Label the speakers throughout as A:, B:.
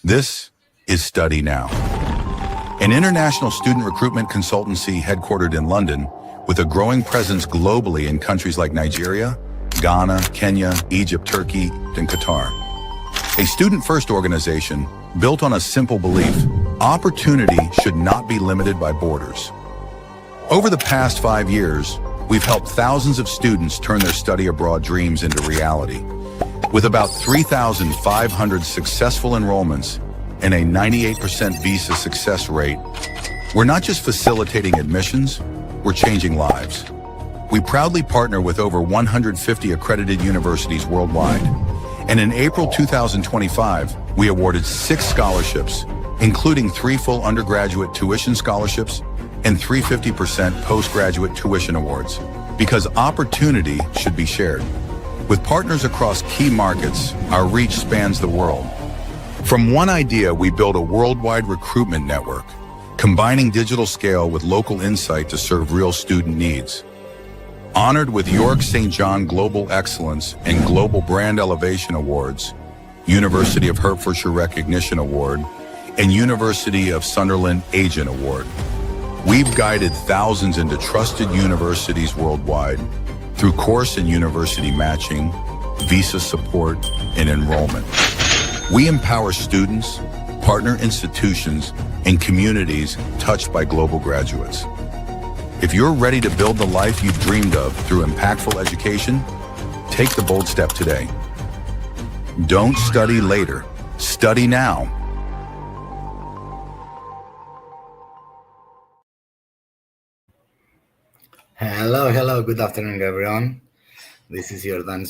A: This is Study Now, an international student recruitment consultancy headquartered in London with a growing presence globally in countries like Nigeria, Ghana, Kenya, Egypt, Turkey, and Qatar. A student-first organization built on a simple belief: opportunity should not be limited by borders. Over the past 5 years, we've helped thousands of students turn their study abroad dreams into reality. With about 3,500 successful enrollments and a 98% visa success rate, we're not just facilitating admissions, we're changing lives. We proudly partner with over 150 accredited universities worldwide. And in April 2025, we awarded 6 scholarships, including 3 full undergraduate tuition scholarships and 3 50% postgraduate tuition awards, because opportunity should be shared. With partners across key markets, our reach spans the world. From one idea, we built a worldwide recruitment network, combining digital scale with local insight to serve real student needs. Honored with York St. John Global Excellence and Global Brand Elevation Awards, University of Hertfordshire Recognition Award, and University of Sunderland Agent Award, we've guided thousands into trusted universities worldwide through course and university matching, visa support, and enrollment. We empower students, partner institutions, and communities touched by global graduates. If you're ready to build the life you've dreamed of through impactful education, take the bold step today. Don't study later. Study now.
B: Hello, good afternoon, everyone. This is Jordan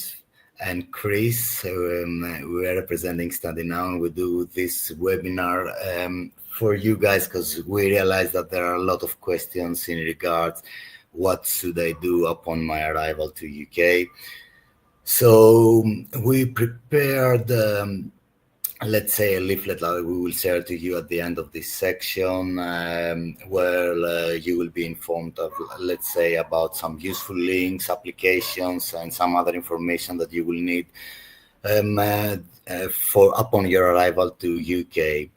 B: and Chris. We are representing Study Now, and we do this webinar for you guys because we realize that there are a lot of questions in regards what should I do upon my arrival to UK. So we prepared let's say a leaflet that we will share to you at the end of this section, where you will be informed of, let's say, about some useful links, applications, and some other information that you will need for upon your arrival to UK.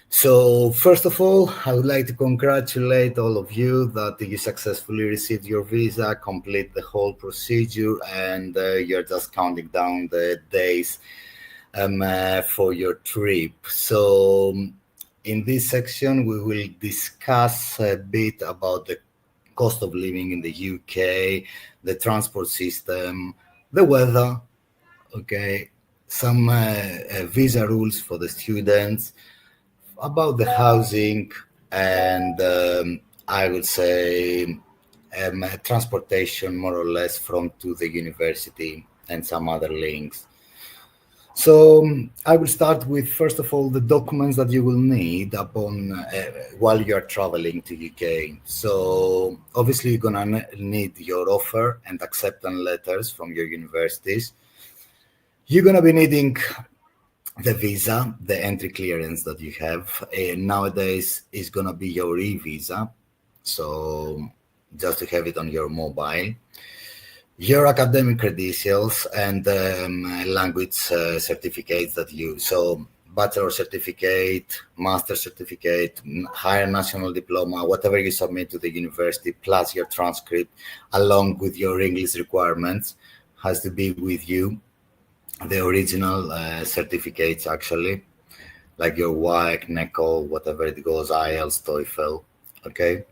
B: So first of all, I would like to congratulate all of you that you successfully received your visa, complete the whole procedure, and you're just counting down the days for your trip. So in this section, we will discuss a bit about the cost of living in the UK, the transport system, the weather, okay, some visa rules for the students, about the housing, and I would say transportation more or less from to the university, and some other links. So I will start with, first of all, the documents that you will need upon while you are traveling to UK. So obviously you're gonna need your offer and acceptance letters from your universities. You're gonna be needing the visa, the entry clearance that you have. Nowadays is gonna be your e-visa, so just to have it on your mobile. Your academic credentials and language certificates that you, so bachelor certificate, master certificate, higher national diploma, whatever you submit to the university, plus your transcript, along with your English requirements, has to be with you. The original certificates, actually, like your WAEC, NECO, whatever it goes, IELTS, TOEFL, okay?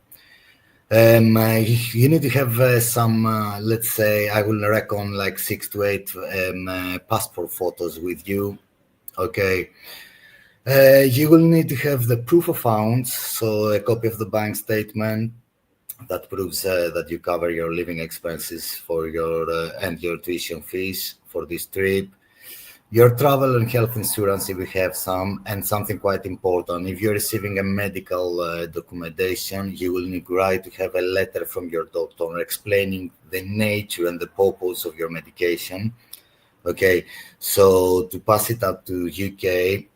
B: You need to have some, let's say, I will reckon like 6 to 8 passport photos with you, okay? You will need to have the proof of funds, so a copy of the bank statement that proves that you cover your living expenses for your and your tuition fees for this trip. Your travel and health insurance, if you have some, and something quite important, if you're receiving a medical documentation, you will need to have a letter from your doctor explaining the nature and the purpose of your medication. Okay, so to pass it up to UK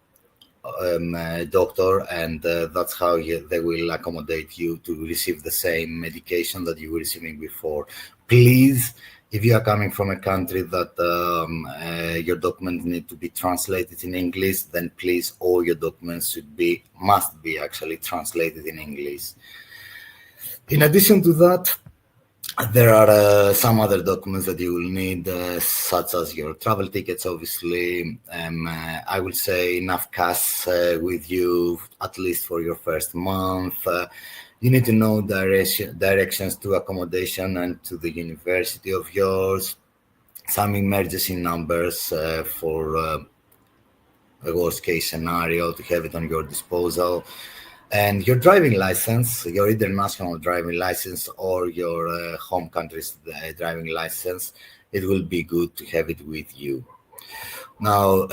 B: doctor, and that's how they will accommodate you to receive the same medication that you were receiving before. Please If you are coming from a country that your documents need to be translated in English, then please all your documents must be actually translated in English. In addition to that, there are some other documents that you will need, such as your travel tickets, obviously. I will say enough cash with you, at least for your first month. You need to know directions to accommodation and to the university of yours. Some emergency numbers for a worst case scenario to have it on your disposal. And your driving license, your international driving license or your home country's driving license, it will be good to have it with you. Now,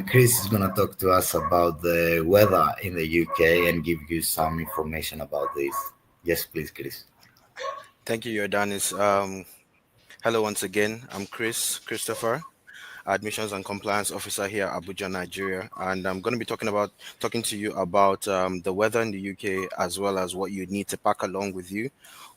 B: Chris is going to talk to us about the weather in the UK and give you some information about this. Yes, please, Chris.
C: Thank you, Jordanis. Hello once again. I'm Christopher, Admissions and Compliance Officer here at Abuja, Nigeria, and I'm going to be talking to you about the weather in the UK as well as what you need to pack along with you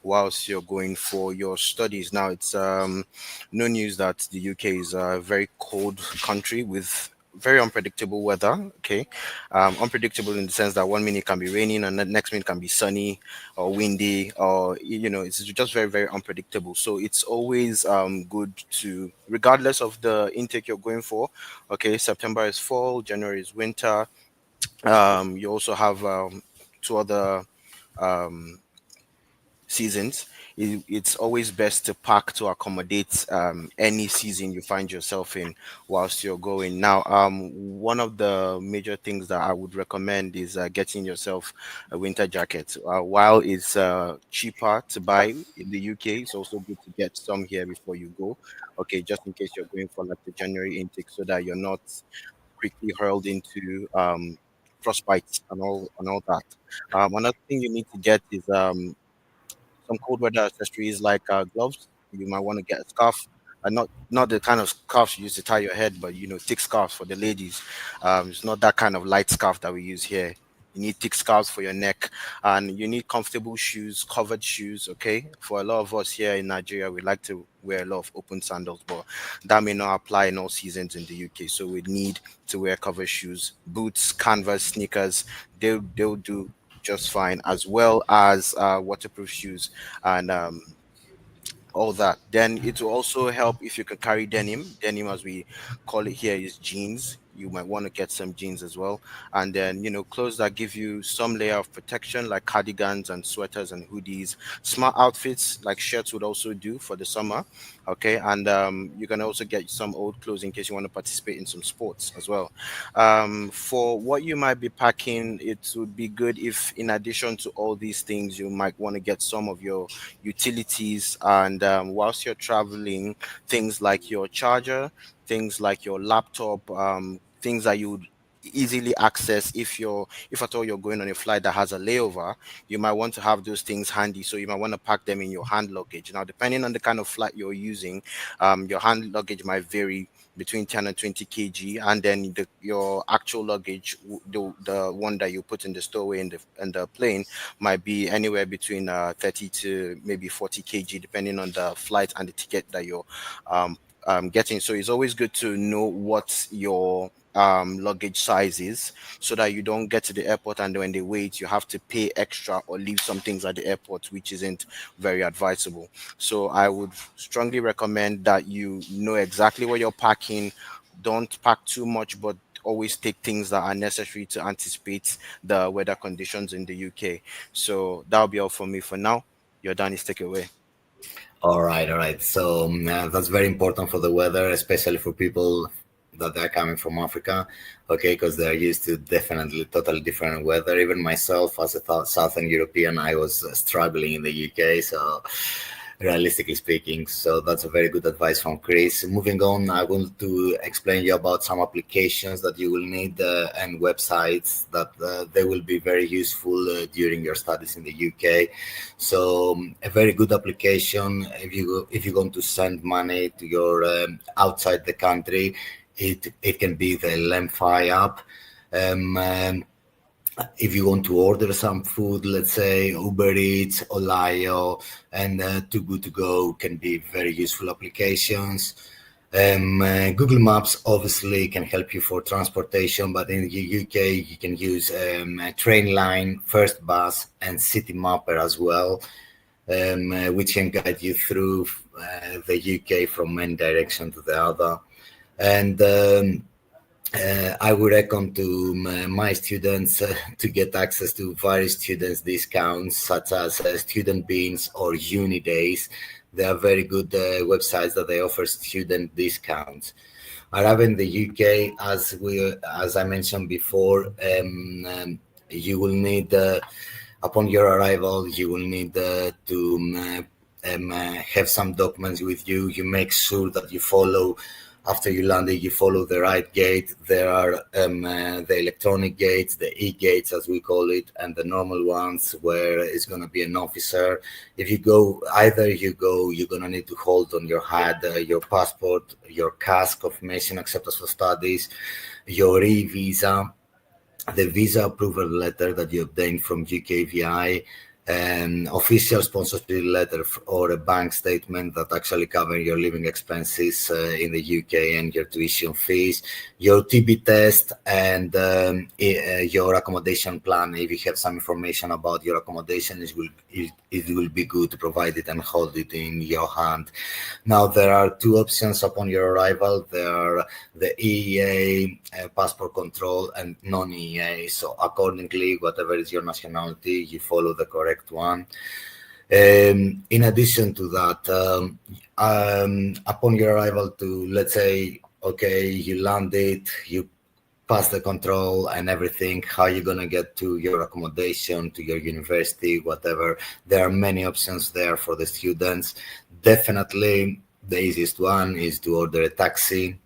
C: whilst you're going for your studies. Now, it's no news that the UK is a very cold country with very unpredictable weather. Okay, unpredictable in the sense that 1 minute it can be raining and the next minute it can be sunny or windy, or it's just very, very unpredictable. So it's always good to, regardless of the intake you're going for. Okay, September is fall, January is winter. You also have two other seasons. It's always best to pack to accommodate any season you find yourself in whilst you're going. Now, one of the major things that I would recommend is getting yourself a winter jacket. While it's cheaper to buy in the UK, it's also good to get some here before you go. Okay, just in case you're going for like the January intake, so that you're not quickly hurled into frostbite and all that. Another thing you need to get is some cold weather accessories like gloves. You might want to get a scarf, not the kind of scarves you use to tie your head, but thick scarves for the ladies. It's not that kind of light scarf that we use here. You need thick scarves for your neck, and you need comfortable shoes, covered shoes. Okay, for a lot of us here in Nigeria, we like to wear a lot of open sandals, but that may not apply in all seasons in the UK. So we need to wear covered shoes, boots, canvas, sneakers. They'll do just fine, as well as waterproof shoes and all that. Then it will also help if you can carry denim. Denim, as we call it here, is jeans. You might want to get some jeans as well. And then, clothes that give you some layer of protection, like cardigans and sweaters and hoodies. Smart outfits like shirts would also do for the summer. Okay. And you can also get some old clothes in case you want to participate in some sports as well. For what you might be packing, it would be good if, in addition to all these things, you might want to get some of your utilities. And whilst you're traveling, things like your charger, things like your laptop, things that you would easily access if at all you're going on a flight that has a layover. You might want to have those things handy, so you might want to pack them in your hand luggage. Now, depending on the kind of flight you're using, your hand luggage might vary between 10 and 20 kg, and then your actual luggage, the one that you put in the stowaway in the plane, might be anywhere between 30 to maybe 40 kg, depending on the flight and the ticket that you're getting. So it's always good to know what your luggage size is, so that you don't get to the airport and when they wait, you have to pay extra or leave some things at the airport, which isn't very advisable. So I would strongly recommend that you know exactly what you're packing. Don't pack too much, but always take things that are necessary to anticipate the weather conditions in the UK. So that'll be all for me for now. Jordanis, take it away.
B: All right. So that's very important for the weather, especially for people that are coming from Africa, okay, because they're used to definitely totally different weather. Even myself, as a Southern European, I was struggling in the UK, so realistically speaking. So that's a very good advice from Chris. Moving on, I want to explain you about some applications that you will need and websites that they will be very useful during your studies in the UK. So a very good application if you're going to send money to your outside the country, it can be the Lemfi app. if you want to order some food, let's say Uber Eats, Olayo, and Too Good To Go can be very useful applications. Google Maps obviously can help you for transportation, but in the UK you can use Trainline, First Bus, and City Mapper as well, which can guide you through the UK from one direction to the other. And I would recommend to my students to get access to various students discounts, such as Student Beans or Uni Days. They are very good websites that they offer student discounts. Arriving in the UK, as I mentioned before, you will need upon your arrival, you will need to have some documents with you. You make sure that you follow. After you landed, you follow the right gate. There are the electronic gates, the e-gates as we call it, and the normal ones where it's going to be an officer. If you go, you're going to need to hold on your head your passport, your CAS, confirmation acceptance for studies, your e-visa, the visa approval letter that you obtained from UKVI, an official sponsorship letter or a bank statement that actually cover your living expenses in the UK and your tuition fees, your TB test, and your accommodation plan. If you have some information about your accommodation, it will be good to provide it and hold it in your hand. Now, there are two options upon your arrival. There are the EEA, passport control, and non-EEA. So accordingly, whatever is your nationality, you follow the correct one. In addition to that, upon your arrival to, let's say, okay, you landed, you pass the control and everything, how you going to get to your accommodation, to your university, whatever. There are many options there for the students. Definitely the easiest one is to order a taxi.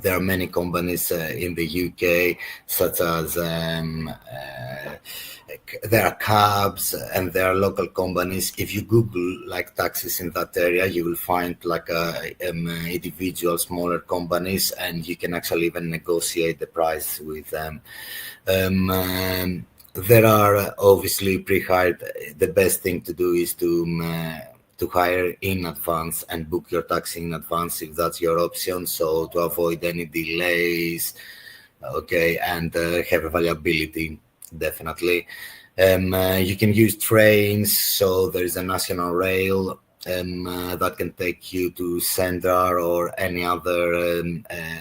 B: There are many companies in the UK, such as there are cabs and there are local companies. If you Google like taxis in that area, you will find like individual smaller companies, and you can actually even negotiate the price with them. There are obviously pre-hired. The best thing to do is to hire in advance and book your taxi in advance if that's your option, so to avoid any delays, okay, and have availability, definitely. You can use trains, so there is a national rail that can take you to Sendra or any other,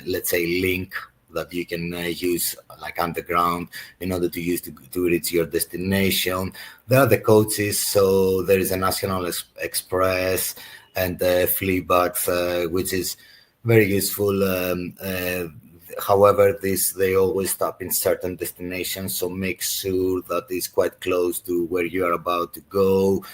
B: let's say, link that you can use like underground in order to use to reach your destination. There are the coaches, so there is a National Express and Fleabacks, which is very useful. However, they always stop in certain destinations, so make sure that it's quite close to where you are about to go.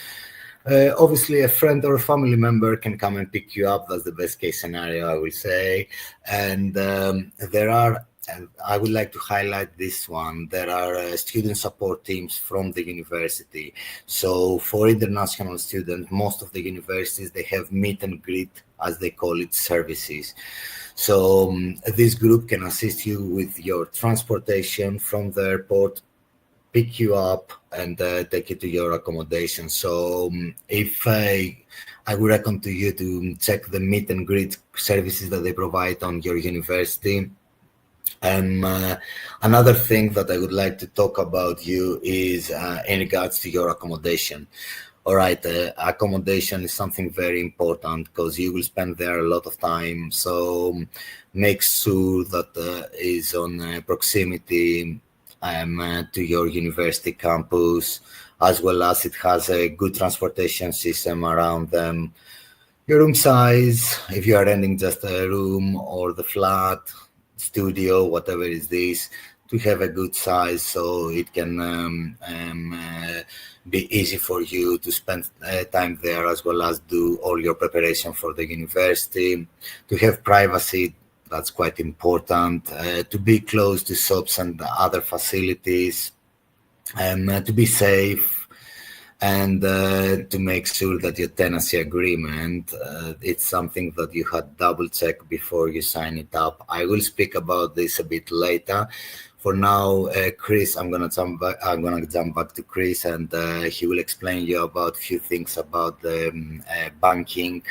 B: Obviously, a friend or a family member can come and pick you up. That's the best case scenario, I will say. And there are, and I would like to highlight this one, there are student support teams from the university. So for international students, most of the universities, they have meet and greet, as they call it, services. So this group can assist you with your transportation from the airport, pick you up, and take you to your accommodation. So if I would recommend to you to check the meet and greet services that they provide on your university. Another thing that I would like to talk about you is in regards to your accommodation. All right, accommodation is something very important because you will spend there a lot of time. So make sure that is on proximity to your university campus, as well as it has a good transportation system around them. Your room size, if you are renting just a room or the flat, studio, whatever is this, to have a good size so it can be easy for you to spend time there, as well as do all your preparation for the university. To have privacy, that's quite important. To be close to shops and other facilities, to be safe, and to make sure that your tenancy agreement, it's something that you had double check before you sign it up. I will speak about this a bit later. For now, Chris, I'm gonna jump back. I'm gonna jump back to Chris, and he will explain you about a few things about the banking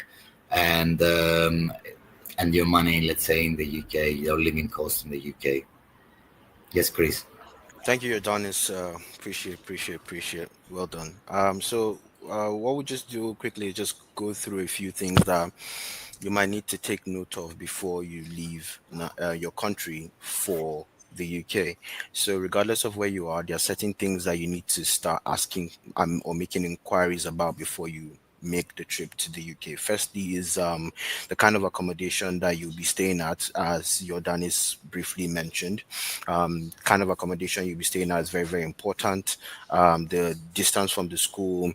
B: and your money, let's say in the UK, your living costs in the UK. Yes, Chris.
C: Thank you, Adonis. Appreciate. Well done. What we just do quickly is just go through a few things that you might need to take note of before you leave your country for the UK. So, regardless of where you are, there are certain things that you need to start asking or making inquiries about before you make the trip to the UK. Firstly, is the kind of accommodation that you'll be staying at, as Jordanis briefly mentioned. Kind of accommodation you'll be staying at is very, very important. The distance from the school,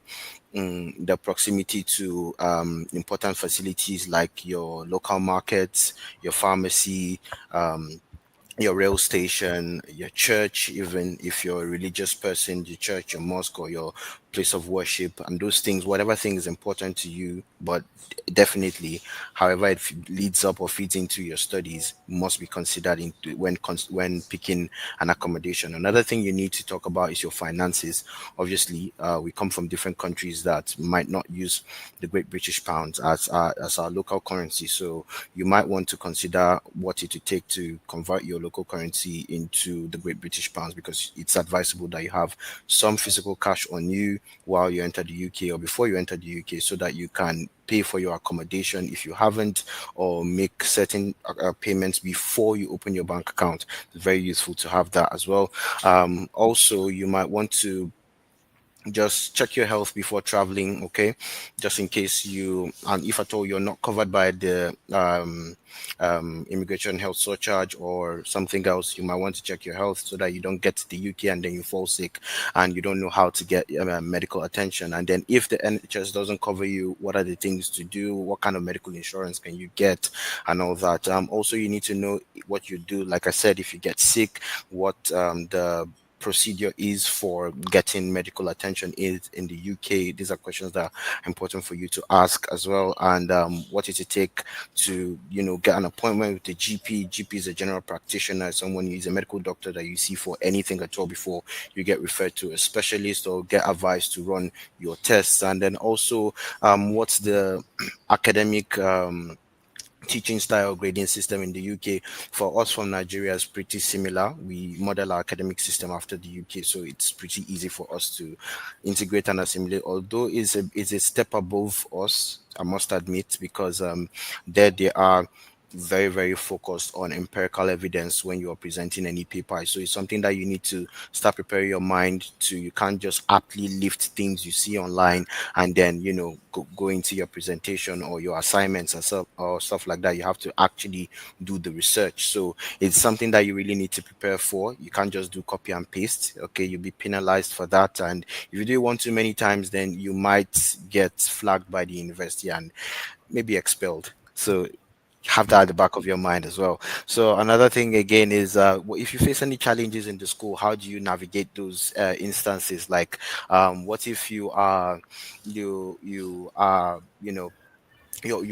C: the proximity to important facilities like your local markets, your pharmacy, um, your rail station, your church, even if you're a religious person, your church, your mosque, or your place of worship, and those things, whatever thing is important to you, but definitely, however it leads up or feeds into your studies, must be considered into when picking an accommodation. Another thing you need to talk about is your finances. Obviously, we come from different countries that might not use the Great British Pound as our local currency, so you might want to consider what it would take to convert your local currency into the Great British Pounds, because it's advisable that you have some physical cash on you while you enter the UK or before you enter the UK, so that you can pay for your accommodation if you haven't, or make certain payments before you open your bank account. It's very useful to have that as well. Also, you might want to just check your health before traveling, okay, just in case you, and if at all you're not covered by the immigration health surcharge or something else, you might want to check your health so that you don't get to the UK and then you fall sick and you don't know how to get medical attention. And then if the NHS doesn't cover you, what are the things to do, what kind of medical insurance can you get, and all that. Also, you need to know what you do, like I said, if you get sick, what the procedure is for getting medical attention is in the UK. These are questions that are important for you to ask as well. And what does it take to, get an appointment with the GP? GP is a general practitioner, someone who is a medical doctor that you see for anything at all before you get referred to a specialist or get advice to run your tests. And then also, what's the academic teaching style grading system in the UK? For us from Nigeria is pretty similar. We model our academic system after the UK, so it's pretty easy for us to integrate and assimilate. Although it's a step above us, I must admit, because there they are very, very focused on empirical evidence when you are presenting any paper. So it's something that you need to start preparing your mind to. You can't just aptly lift things you see online and then go into your presentation or your assignments or stuff like that. You have to actually do the research. So it's something that you really need to prepare for. You can't just do copy and paste. Okay, you'll be penalized for that, and if you do it one too many times, then you might get flagged by the university and maybe expelled. So have that at the back of your mind as well. So another thing again is, if you face any challenges in the school, how do you navigate those instances? Like, what if you are you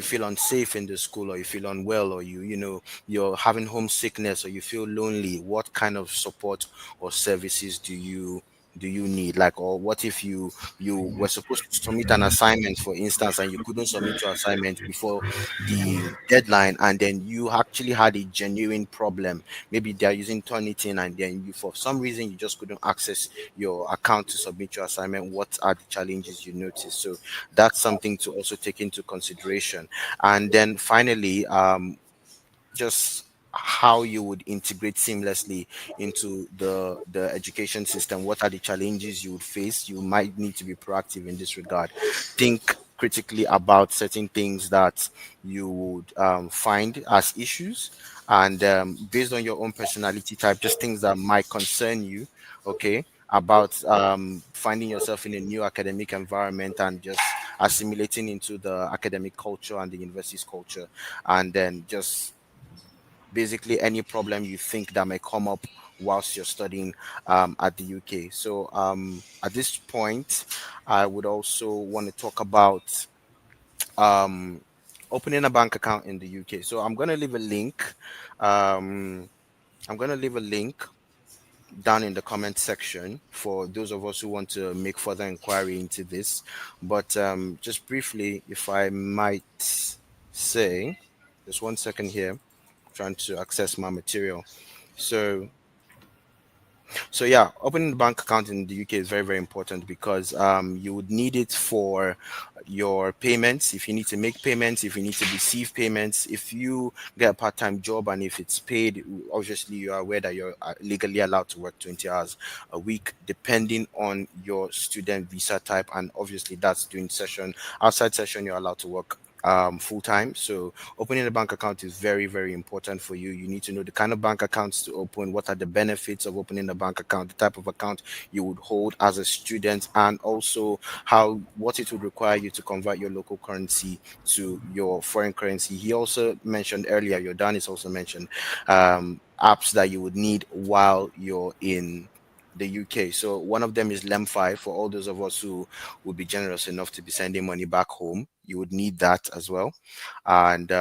C: feel unsafe in the school, or you feel unwell, or you're having homesickness, or you feel lonely? What kind of support or services do you need? Like, or what if you were supposed to submit an assignment, for instance, and you couldn't submit your assignment before the deadline, and then you actually had a genuine problem? Maybe they're using Turnitin, and then you, for some reason, you just couldn't access your account to submit your assignment. What are the challenges you notice? So that's something to also take into consideration. And then finally, just how you would integrate seamlessly into the education system. What are the challenges you would face? You might need to be proactive in this regard. Think critically about certain things that you would find as issues, and based on your own personality type, just things that might concern you, okay, about finding yourself in a new academic environment and just assimilating into the academic culture and the university's culture. And then just basically any problem you think that may come up whilst you're studying at the UK. So at this point, I would also want to talk about um, opening a bank account in the UK. So I'm going to leave a link. Um, I'm going to leave a link down in the comment section for those of us who want to make further inquiry into this. But just briefly, if I might say, just 1 second here, trying to access my material. So yeah, opening a bank account in the UK is very, very important because you would need it for your payments. If you need to make payments, if you need to receive payments, if you get a part-time job and if it's paid, obviously you are aware that you're legally allowed to work 20 hours a week, depending on your student visa type. And obviously that's during session. Outside session, you're allowed to work full time. So opening a bank account is very, very important for you. You need to know the kind of bank accounts to open, what are the benefits of opening a bank account, the type of account you would hold as a student, and also what it would require you to convert your local currency to your foreign currency. He also mentioned earlier, Jordanis also mentioned apps that you would need while you're in the UK. So one of them is Lemfi. For all those of us who would be generous enough to be sending money back home, you would need that as well. And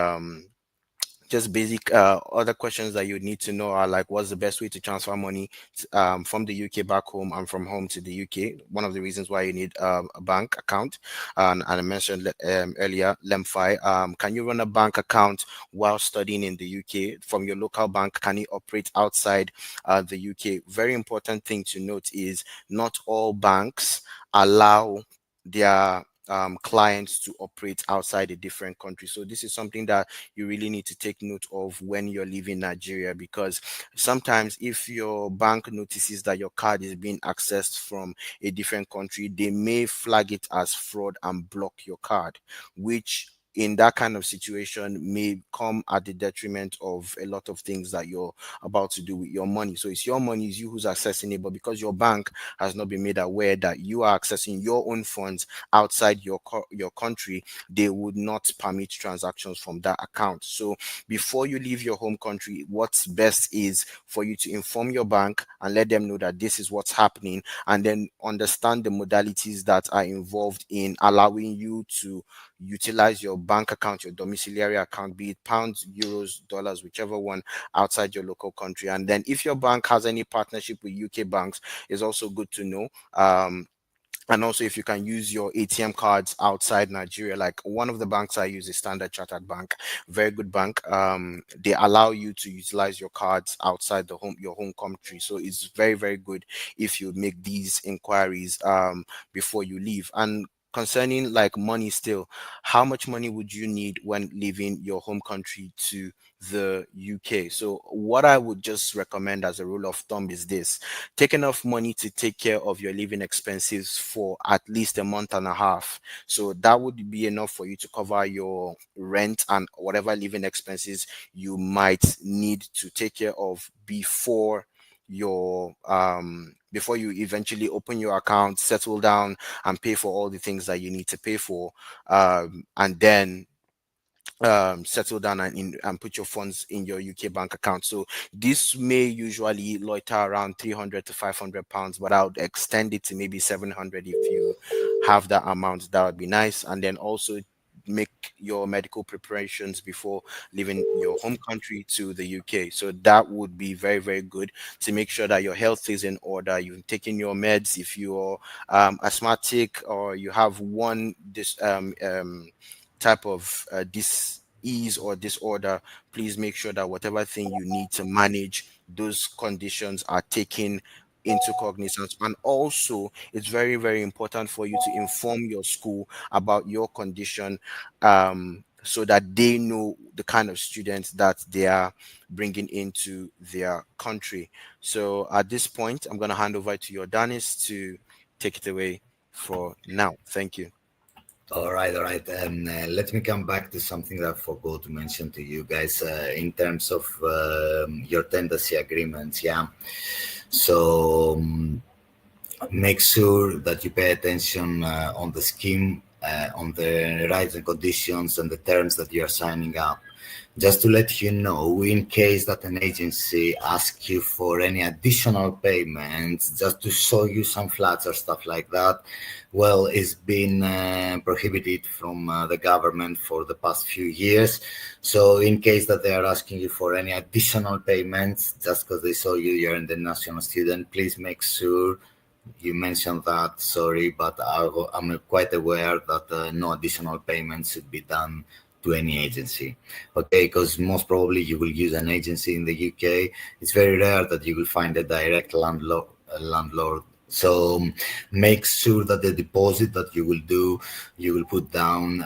C: just basic other questions that you need to know are like, what's the best way to transfer money from the UK back home and from home to the UK? One of the reasons why you need a bank account, and I mentioned earlier, Lemfi. Can you run a bank account while studying in the UK from your local bank? Can it operate outside the UK? Very important thing to note is not all banks allow their clients to operate outside a different country. So this is something that you really need to take note of when you're leaving Nigeria, because sometimes if your bank notices that your card is being accessed from a different country, they may flag it as fraud and block your card, which in that kind of situation may come at the detriment of a lot of things that you're about to do with your money. So it's your money, it's you who's accessing it, but because your bank has not been made aware that you are accessing your own funds outside your country, they would not permit transactions from that account. So before you leave your home country, what's best is for you to inform your bank and let them know that this is what's happening, and then understand the modalities that are involved in allowing you to utilize your bank account, your domiciliary account, be it pounds, euros, dollars, whichever one, outside your local country. And then if your bank has any partnership with UK banks, it's also good to know. And also if you can use your ATM cards outside Nigeria. Like one of the banks I use is Standard Chartered Bank, very good bank. They allow you to utilize your cards outside your home country. So it's very, very good if you make these inquiries before you leave. And concerning like money still, how much money would you need when leaving your home country to the UK? So what I would just recommend as a rule of thumb is this: take enough money to take care of your living expenses for at least a month and a half. So that would be enough for you to cover your rent and whatever living expenses you might need to take care of before you eventually open your account, settle down and pay for all the things that you need to pay for, and then settle down and put your funds in your UK bank account. So this may usually loiter around 300 to 500 pounds, but I would extend it to maybe 700 if you have that amount. That would be nice. And then also make your medical preparations before leaving your home country to the UK. So that would be very, very good to make sure that your health is in order. You've taken your meds. If you're asthmatic or you have this type of disease or disorder, please make sure that whatever thing you need to manage those conditions are taken into cognizance. And also it's very, very important for you to inform your school about your condition, so that they know the kind of students that they are bringing into their country. So at this point, I'm going to hand over to Jordanis to take it away for now. Thank you.
B: All right, all right. And let me come back to something that I forgot to mention to you guys in terms of your tenancy agreements. Yeah. So make sure that you pay attention on the scheme on the rights and conditions and the terms that you are signing up. Just to let you know, in case that an agency asks you for any additional payments, just to show you some flats or stuff like that, well, it's been prohibited from the government for the past few years. So in case that they are asking you for any additional payments, just because they saw you're an international student, please make sure you mentioned that. Sorry, but I'm quite aware that no additional payments should be done to any agency, okay? Because most probably you will use an agency in the UK. It's very rare that you will find a direct landlord. So make sure that the deposit that you will put down,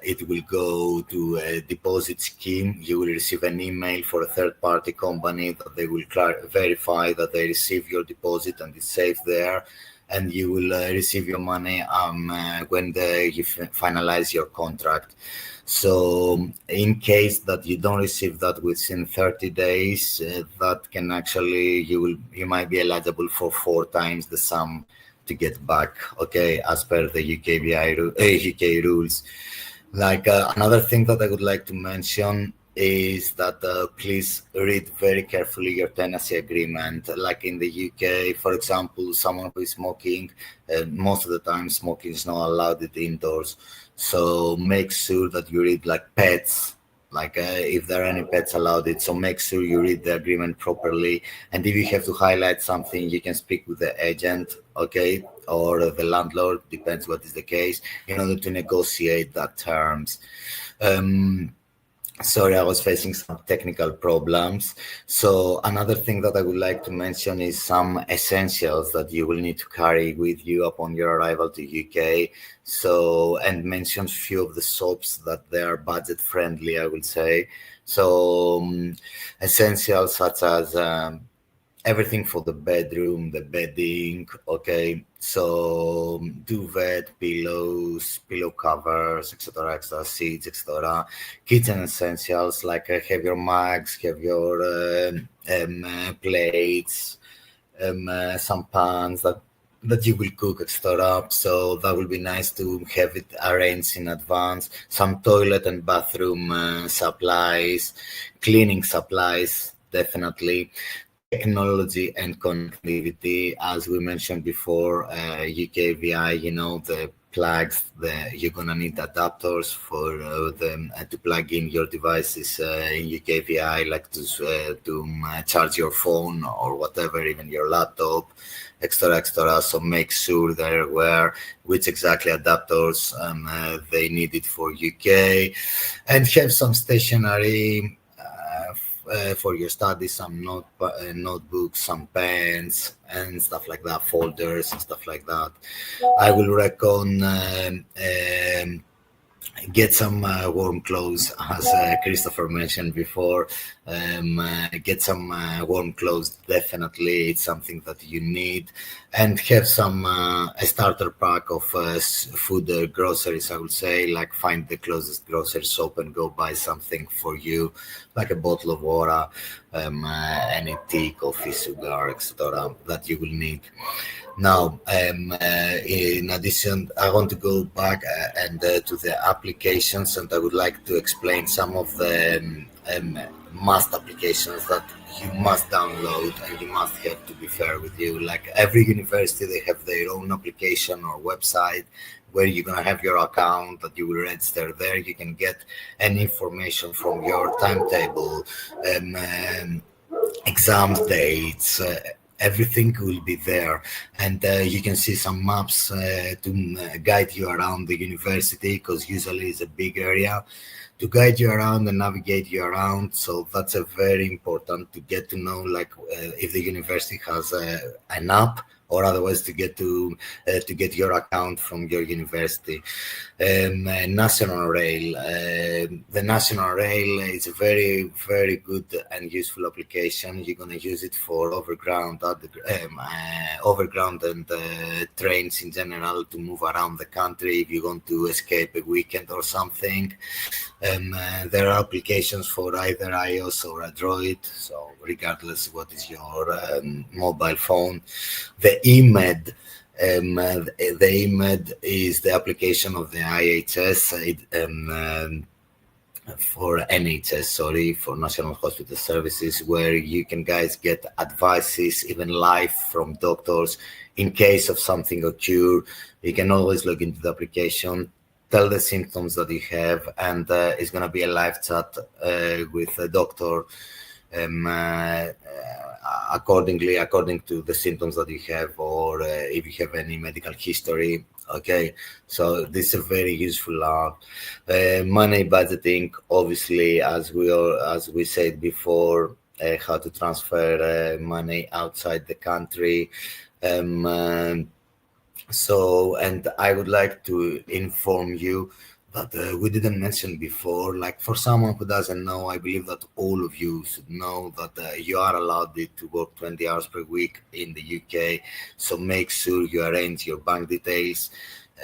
B: it will go to a deposit scheme. You will receive an email for a third-party company that they will verify that they receive your deposit and it's safe there. And you will receive your money when you finalize your contract. So in case that you don't receive that within 30 days, that can actually, you might be eligible for 4 times the sum to get back, okay, as per the UK rules. Like another thing that I would like to mention is that please read very carefully your tenancy agreement. Like in the UK, for example, someone who is smoking, most of the time smoking is not allowed indoors. So make sure that you read like pets, like if there are any pets allowed. So make sure you read the agreement properly. And if you have to highlight something, you can speak with the agent, okay, or the landlord, depends what is the case, in order to negotiate that terms. Sorry, I was facing some technical problems. So another thing that I would like to mention is some essentials that you will need to carry with you upon your arrival to UK. So, and mention a few of the soaps that they are budget friendly, I would say. So essentials such as everything for the bedroom, the bedding, okay, so duvet, pillows, pillow covers, etc., seats, etc. Kitchen essentials like have your mugs, have your plates, some pans that you will cook, etc. So that will be nice to have it arranged in advance. Some toilet and bathroom supplies, cleaning supplies, definitely. Technology and connectivity, as we mentioned before, UKVI, the plugs, you're gonna need adapters for them to plug in your devices in UKVI, like to charge your phone or whatever, even your laptop, etc. So make sure they're aware which exactly adapters they needed for UK, and have some stationery for your studies, some notebooks, some pens and stuff like that, folders and stuff like that. I will recommend get some warm clothes, as Christopher mentioned before. Get some warm clothes, definitely. It's something that you need. And have some a starter pack of food, groceries, I would say. Like find the closest grocery shop and go buy something for you, like a bottle of water, any tea, coffee, sugar, etc. that you will need. Now, in addition, I want to go back and to the applications, and I would like to explain some of the must applications that you must download and you must have, to be fair with you. Like every university, they have their own application or website where you're going to have your account that you will register there. You can get any information from your timetable, exam dates, everything will be there, and you can see some maps to guide you around the university, because usually it's a big area, to guide you around and navigate you around. So that's a very important to get to know, like if the university has an app, or otherwise to get your account from your university. National Rail. The National Rail is a very, very good and useful application. You're going to use it for overground and trains in general to move around the country if you want to escape a weekend or something. There are applications for either iOS or Android, so regardless what is your mobile phone. The EMED The IMED is the application of the IHS for NHS, sorry, for National Hospital Services, where you can guys get advices, even live from doctors, in case of something occur. You can always log into the application, tell the symptoms that you have, and it's going to be a live chat with a doctor according to the symptoms that you have, or if you have any medical history. Okay, so this is a very useful app. Money budgeting, obviously, as we said before, how to transfer money outside the country. So, and I would like to inform you that we didn't mention before, like for someone who doesn't know, I believe that all of you should know that you are allowed to work 20 hours per week in the UK. So make sure you arrange your bank details.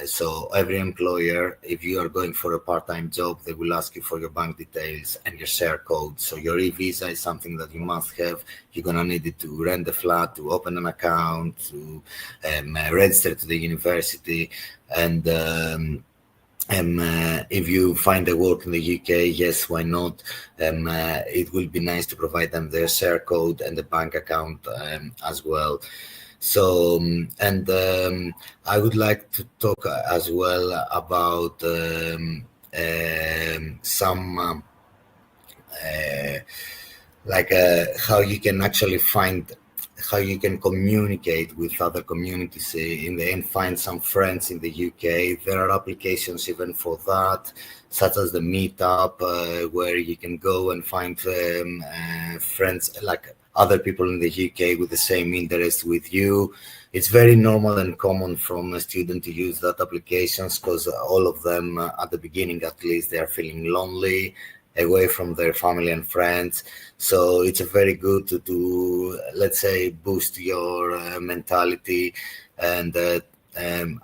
B: So every employer, if you are going for a part-time job, they will ask you for your bank details and your share code. So your e-visa is something that you must have. You're going to need it to rent a flat, to open an account, to register to the university. And if you find a work in the UK, yes, why not? It will be nice to provide them their share code and the bank account as well. So, and I would like to talk as well about some how you can actually how you can communicate with other communities in the end, find some friends in the UK. There are applications even for that, such as the Meetup, where you can go and find friends, like other people in the UK with the same interest with you. It's very normal and common from a student to use that applications, because all of them, at the beginning at least, they are feeling lonely, away from their family and friends. So it's a very good to let's say, boost your mentality. And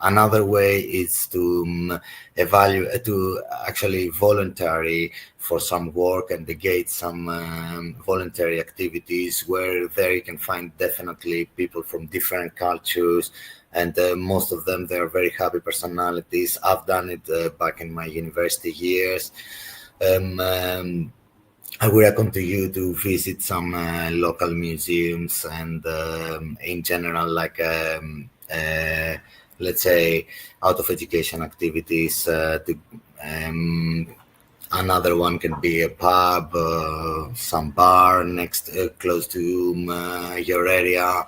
B: another way is to evaluate, to actually voluntary for some work and negate some voluntary activities, where there you can find definitely people from different cultures, and most of them, they're very happy personalities. I've done it back in my university years. I would recommend to you to visit some local museums, and in general, like let's say, out of education activities. Another one can be a pub, some bar next close to your area.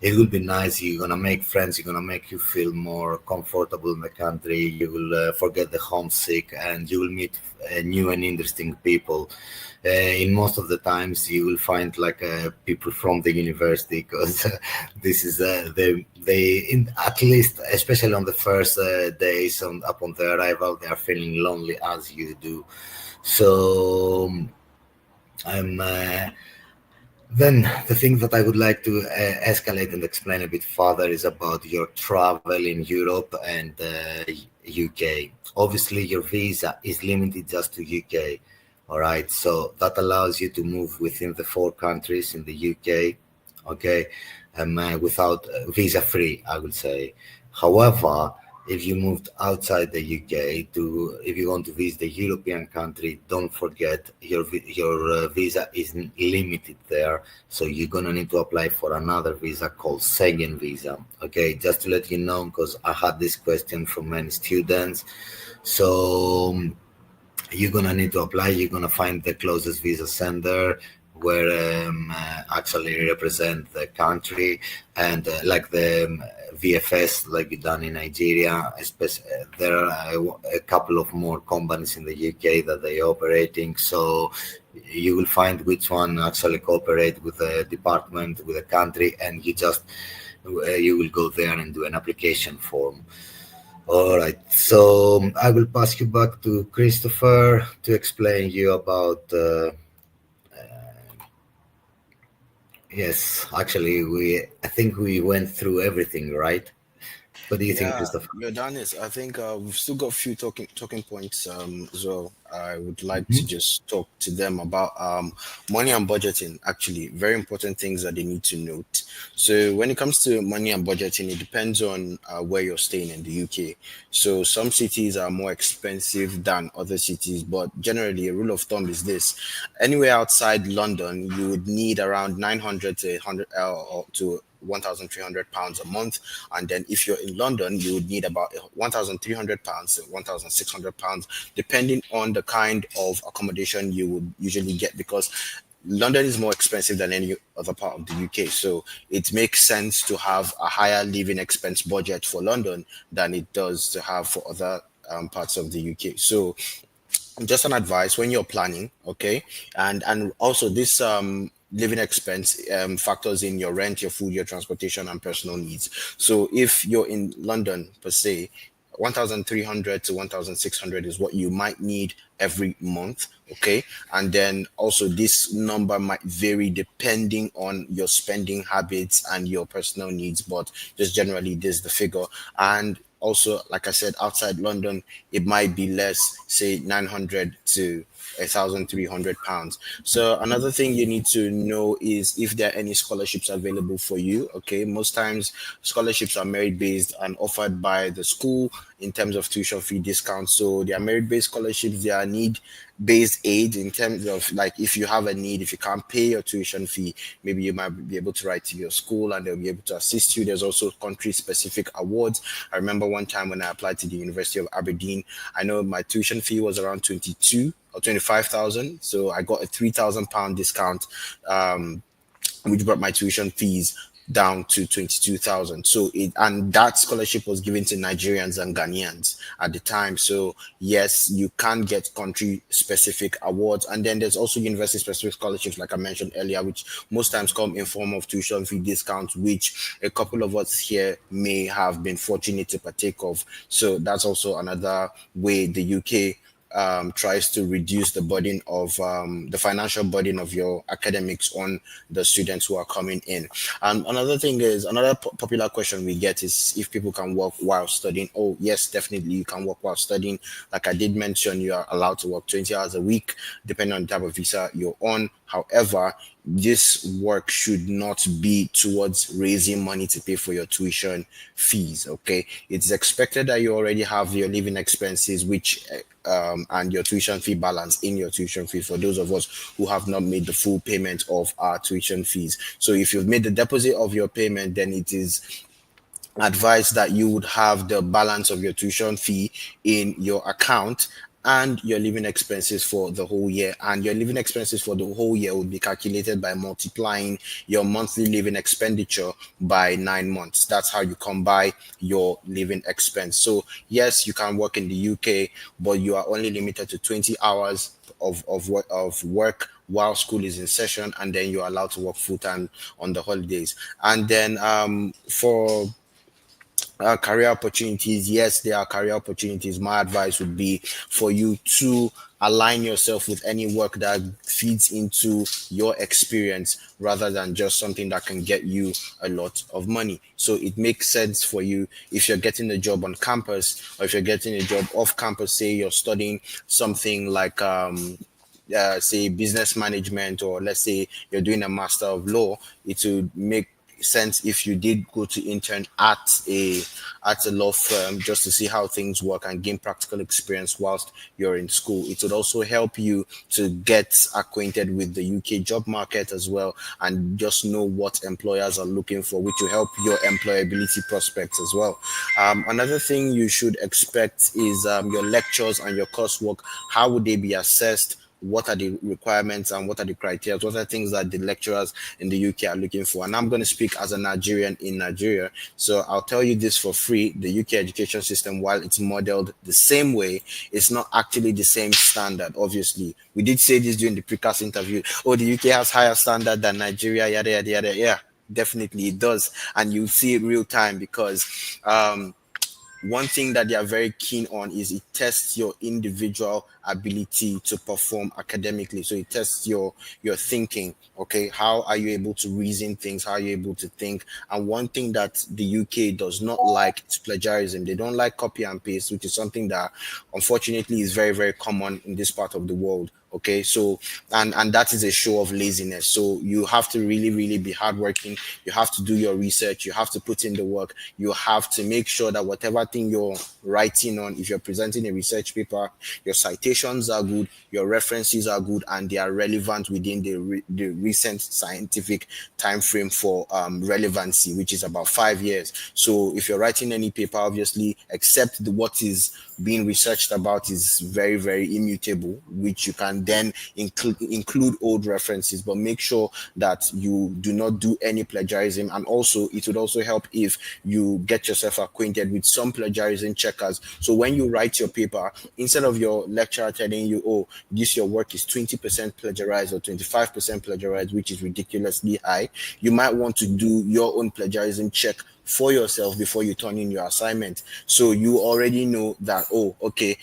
B: It will be nice. You're gonna make friends. You're gonna make you feel more comfortable in the country. You will forget the homesick, and you will meet new and interesting people. In most of the times, you will find like people from the university, because this is at least, especially on the first days upon the arrival, they are feeling lonely as you do. So then the thing that I would like to escalate and explain a bit further is about your travel in Europe and UK. Obviously, your visa is limited just to UK. All right, so that allows you to move within the 4 countries in the UK, okay, without visa-free, I would say. However, if you moved outside the UK if you want to visit a European country, don't forget your visa is limited there. So you're gonna need to apply for another visa called Schengen visa. Okay, just to let you know, because I had this question from many students. So you're gonna need to apply. You're gonna find the closest visa center where actually represent the country, and like the VFS, like you done in Nigeria. There are a couple of more companies in the UK that they operating. So you will find which one actually cooperate with the department, with the country, and you will go there and do an application form. All right, so I will pass you back to Christopher to explain you about. Yes, actually, I think we went through everything, right? What do you think,
C: Yeah,
B: Christopher?
C: Jordanis, I think we've still got a few talking points as well. I would like to
B: Mhm.
C: just talk to them about money and budgeting. Actually, very important things that they need to note. So when it comes to money and budgeting, it depends on where you're staying in the UK. So some cities are more expensive than other cities, but generally a rule of thumb is this: anywhere outside London, you would need around 900 to 100 or to 1,300 pounds a month, and then if you're in London, you would need about 1,300 pounds to 1,600 pounds, depending on the kind of accommodation you would usually get, because London is more expensive than any other part of the UK. So it makes sense to have a higher living expense budget for London than it does to have for other parts of the UK. So just an advice when you're planning, okay, and also this living expense factors in your rent, your food, your transportation, and personal needs. So if you're in London per se, 1,300 to 1,600 is what you might need every month, okay, and then also this number might vary depending on your spending habits and your personal needs, but just generally this is the figure. And also, like I said, outside London, it might be less, say 900 to 1,300 pounds. So another thing you need to know is if there are any scholarships available for you. Okay, most times scholarships are merit based and offered by the school in terms of tuition fee discounts. So there are merit based scholarships, there are need based aid in terms of, like, if you have a need, if you can't pay your tuition fee, maybe you might be able to write to your school and they'll be able to assist you. There's also country specific awards. I remember one time when I applied to the University of Aberdeen, I know my tuition fee was around 22 or 25,000, so I got a 3,000 pound discount, um, which brought my tuition fees down to 22,000. So it, and that scholarship was given to Nigerians and Ghanaians at the time. So yes, you can get country specific awards, and then there's also university specific scholarships, like I mentioned earlier, which most times come in form of tuition fee discounts, which a couple of us here may have been fortunate to partake of. So that's also another way the UK tries to reduce the burden of the financial burden of your academics on the students who are coming in. And another thing is, another popular question we get is if people can work while studying. Oh, yes, definitely you can work while studying. Like I did mention, you are allowed to work 20 hours a week, depending on the type of visa you're on. However, this work should not be towards raising money to pay for your tuition fees. Okay, it's expected that you already have your living expenses, which and your tuition fee balance in your tuition fee, for those of us who have not made the full payment of our tuition fees. So if you've made the deposit of your payment, then it is advised that you would have the balance of your tuition fee in your account and your living expenses for the whole year. And your living expenses for the whole year would be calculated by multiplying your monthly living expenditure by 9 months. That's how you come by your living expense. So yes, you can work in the UK, but you are only limited to 20 hours of work while school is in session, and then you're allowed to work full time on the holidays. And then for career opportunities, yes, there are career opportunities. My advice would be for you to align yourself with any work that feeds into your experience rather than just something that can get you a lot of money. So it makes sense for you if you're getting a job on campus, or if you're getting a job off campus, say you're studying something like say business management, or let's say you're doing a master of law. It would make sense if you did go to intern at a law firm just to see how things work and gain practical experience whilst you're in school. It would also help you to get acquainted with the UK job market as well, and just know what employers are looking for, which will help your employability prospects as well. Another thing you should expect is your lectures and your coursework. How would they be assessed? What are the requirements and what are the criteria? What are things that the lecturers in the UK are looking for? And I'm going to speak as a Nigerian in Nigeria. So I'll tell you this for free. The UK education system, while it's modeled the same way, it's not actually the same standard. Obviously, we did say this during the precast interview. Oh, the UK has higher standard than Nigeria, yada, yada, yada. Yeah, definitely it does. And you see it real time because one thing that they are very keen on is it tests your individual ability to perform academically. So it tests your thinking. Okay, how are you able to reason things? How are you able to think? And one thing that the UK does not like is plagiarism. They don't like copy and paste, which is something that unfortunately is very, very common in this part of the world. Okay, so and that is a show of laziness. So you have to really, really be hardworking. You have to do your research. You have to put in the work. You have to make sure that whatever thing you're writing on, if you're presenting a research paper, your citations are good, your references are good, and they are relevant within the recent scientific time frame for relevancy, which is about 5 years. So if you're writing any paper, obviously, except what is being researched about is very, very immutable, which you can then include old references, but make sure that you do not do any plagiarism. And also, it would also help if you get yourself acquainted with some plagiarism checkers. So when you write your paper, instead of your lecturer telling you, oh, this your work is 20% plagiarized or 25% plagiarized, which is ridiculously high, you might want to do your own plagiarism check for yourself before you turn in your assignment. So you already know that, oh, okay,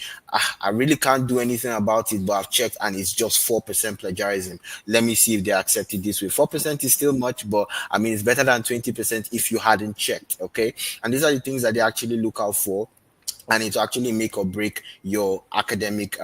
C: I really can't do anything about it, but I've checked and it's just 4% plagiarism. Let me see if they accept it this way. 4% is still much, but I mean, it's better than 20% if you hadn't checked, okay? And these are the things that they actually look out for, and it will actually make or break your academic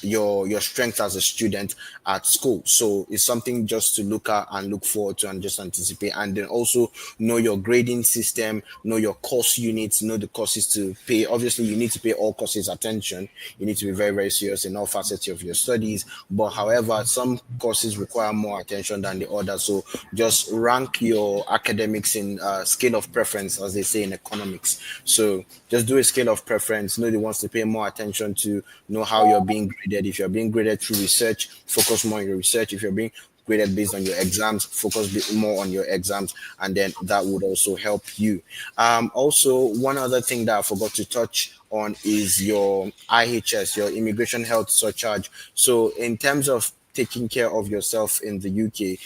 C: your strength as a student at school. So it's something just to look at and look forward to and just anticipate. And then also know your grading system, know your course units, know the courses to pay. Obviously, you need to pay all courses attention. You need to be very, very serious in all facets of your studies. But however, some courses require more attention than the others. So just rank your academics in scale of preference, as they say in economics. So just do a scale of preference. Know the ones to pay more attention to, know how you're being graded. If you're being graded through research, focus more on your research. If you're being graded based on your exams, focus more on your exams, and then that would also help you. Also, one other thing that I forgot to touch on is your IHS, your Immigration Health Surcharge. So in terms of taking care of yourself in the UK,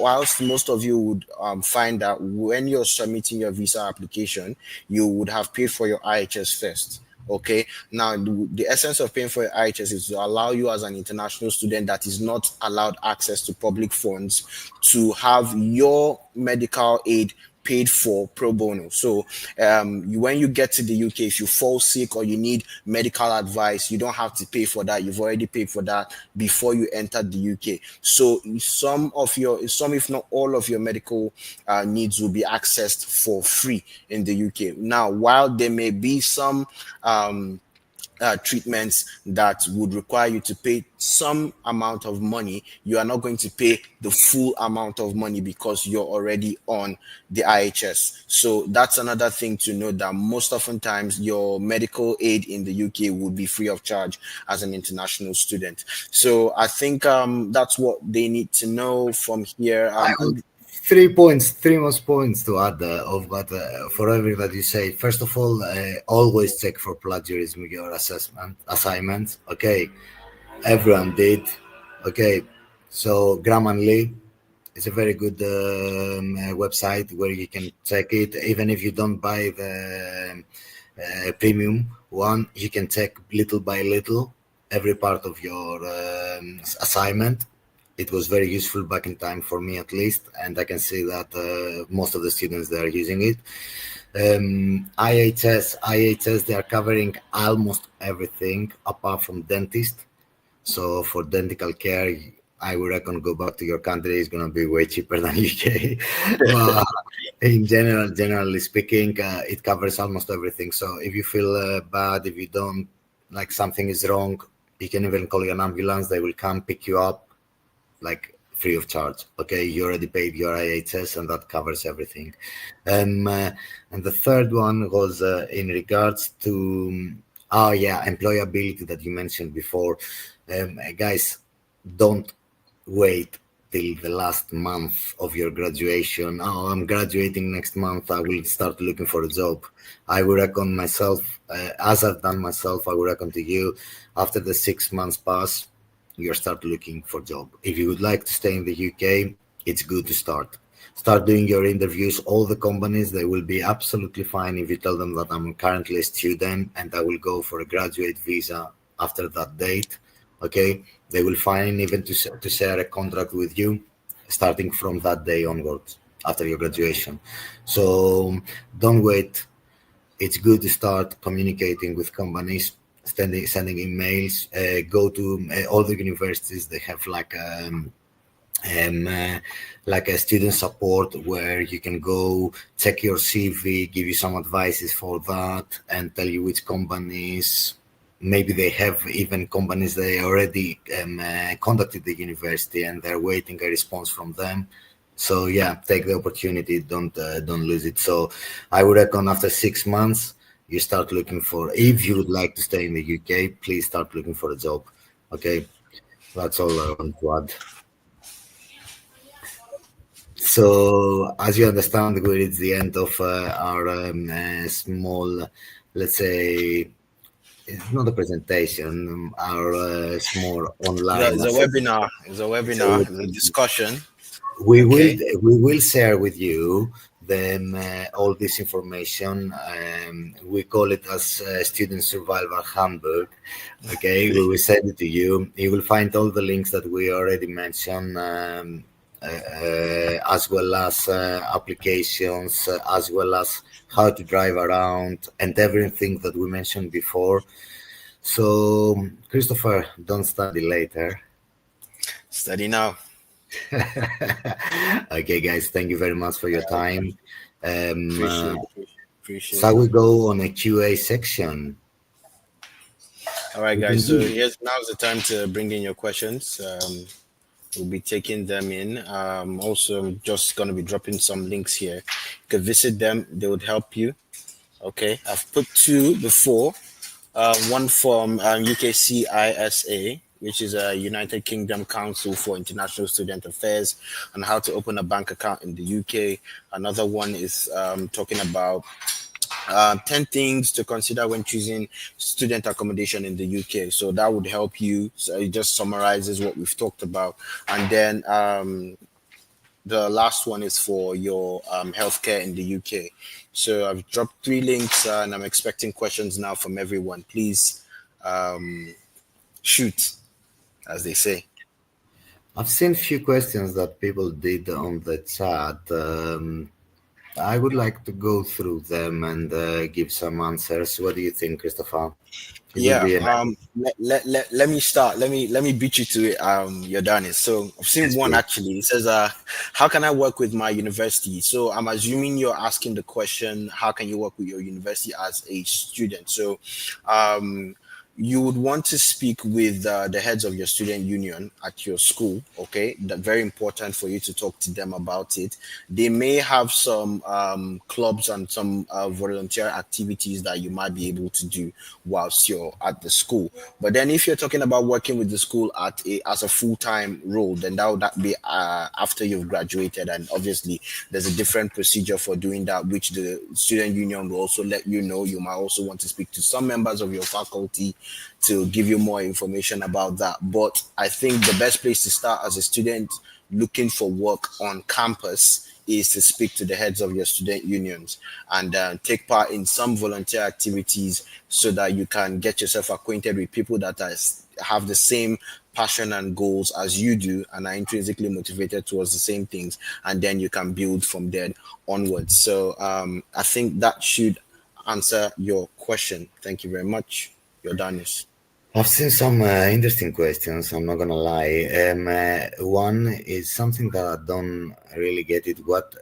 C: whilst most of you would find that when you're submitting your visa application, you would have paid for your IHS first. Okay, now the essence of paying for your IHS is to allow you as an international student that is not allowed access to public funds to have your medical aid paid for pro bono. So when you get to the UK, if you fall sick or you need medical advice, you don't have to pay for that. You've already paid for that before you entered the UK. So some if not all of your medical needs will be accessed for free in the UK. Now, while there may be some treatments that would require you to pay some amount of money, you are not going to pay the full amount of money because you're already on the IHS. So that's another thing to know, that most oftentimes your medical aid in the UK would be free of charge as an international student. So I think that's what they need to know from here.
B: 3 most points to add of what for everything that you say. First of all, always check for plagiarism your assignments. Okay, everyone did. Okay, so Grammarly is a very good website where you can check it. Even if you don't buy the premium one, you can check little by little every part of your assignment. It was very useful back in time for me, at least, and I can see that most of the students, they are using it. IHS, they are covering almost everything apart from dentist. So for dental care, I would reckon go back to your country. It's going to be way cheaper than UK. But in generally speaking, it covers almost everything. So if you feel bad, if you don't like something is wrong, you can even call an ambulance. They will come pick you up, like free of charge. Okay, you already paid your IHS, and that covers everything. And the third one was in regards to employability that you mentioned before. Guys, don't wait till the last month of your graduation. Oh, I'm graduating next month, I will start looking for a job. I would reckon myself, as I've done myself, I would reckon to you, after the 6 months pass, you start looking for a job. If you would like to stay in the UK, it's good to start. Start doing your interviews. All the companies, they will be absolutely fine if you tell them that I'm currently a student and I will go for a graduate visa after that date. Okay, they will fine even to share a contract with you starting from that day onwards after your graduation. So don't wait. It's good to start communicating with companies, sending emails. Go to all the universities. They have like a student support where you can go check your CV, give you some advices for that, and tell you which companies. Maybe they have even companies they already contacted the university and they're waiting a response from them. So yeah, take the opportunity. Don't lose it. So I would reckon after 6 months, you start looking for. If you would like to stay in the UK, please start looking for a job. Okay, that's all I want to add. So as you understand, we reached the end of our small, let's say, it's not a presentation, our small online.
C: It's a webinar. It's a webinar. It's a discussion.
B: We
C: Okay.
B: will share with you then all this information. We call it as Student Survival Handbook. Okay, we will send it to you. You will find all the links that we already mentioned, as well as applications, as well as how to drive around and everything that we mentioned before. So, Christopher, don't study later.
C: Study now.
B: Okay, guys, thank you very much for your time.
C: Appreciate
B: Shall we go on a QA section?
C: All right, guys. So now's the time to bring in your questions. We'll be taking them in. Also, I'm just going to be dropping some links here. You can visit them. They would help you. Okay. I've put two before. One from UKCISA, which is a United Kingdom Council for International Student Affairs, on how to open a bank account in the UK. Another one is talking about 10 things to consider when choosing student accommodation in the UK. So that would help you. So it just summarizes what we've talked about. And then the last one is for your healthcare in the UK. So I've dropped 3 links and I'm expecting questions now from everyone. Please shoot, as they say.
B: I've seen a few questions that people did on the chat. I would like to go through them and give some answers. What do you think, Christopher?
C: Let me start. Let me beat you to it, Jordanis. So I've seen one actually. It says, how can I work with my university? So I'm assuming you're asking the question, how can you work with your university as a student? So you would want to speak with the heads of your student union at your school. Okay, that's very important for you to talk to them about it. They may have some clubs and some volunteer activities that you might be able to do whilst you're at the school. But then if you're talking about working with the school as a full-time role, then that would be after you've graduated, and obviously there's a different procedure for doing that, which the student union will also let you know. You might also want to speak to some members of your faculty to give you more information about that. But I think the best place to start as a student looking for work on campus is to speak to the heads of your student unions and take part in some volunteer activities so that you can get yourself acquainted with people that have the same passion and goals as you do and are intrinsically motivated towards the same things, and then you can build from there onwards. So I think that should answer your question. Thank you very much. Jordanis.
B: I've seen some interesting questions, I'm not gonna lie. One is something that I don't really get it. What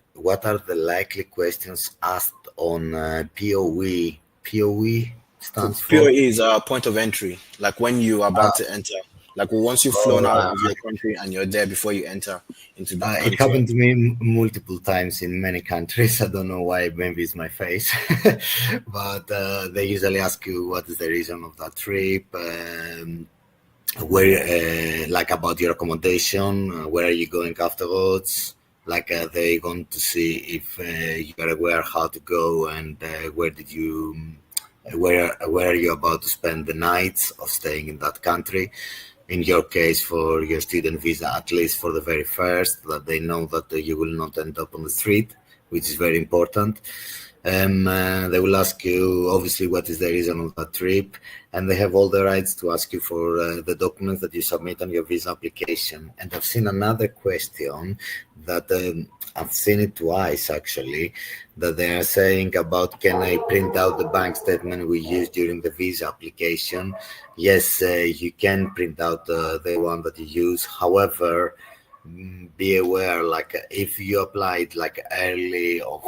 B: are the likely questions asked on POE? POE stands for?
C: POE is a point of entry, like when you are about to enter. Like once you've flown out of your country and you're there before you enter into the country.
B: It happened to me multiple times in many countries. I don't know why, maybe it's my face. But they usually ask you what is the reason of that trip, where, like about your accommodation, where are you going afterwards? Like they want to see if you are aware how to go and where are you about to spend the nights of staying in that country. in your case for your student visa, at least for the very first, that they know that you will not end up on the street, which is very important. They will ask you, obviously, what is the reason of that trip, and they have all the rights to ask you for the documents that you submit on your visa application. And I've seen another question that I've seen it twice, actually, that they are saying about, can I print out the bank statement we used during the visa application? Yes, you can print out the one that you use. However, be aware, like if you applied like early of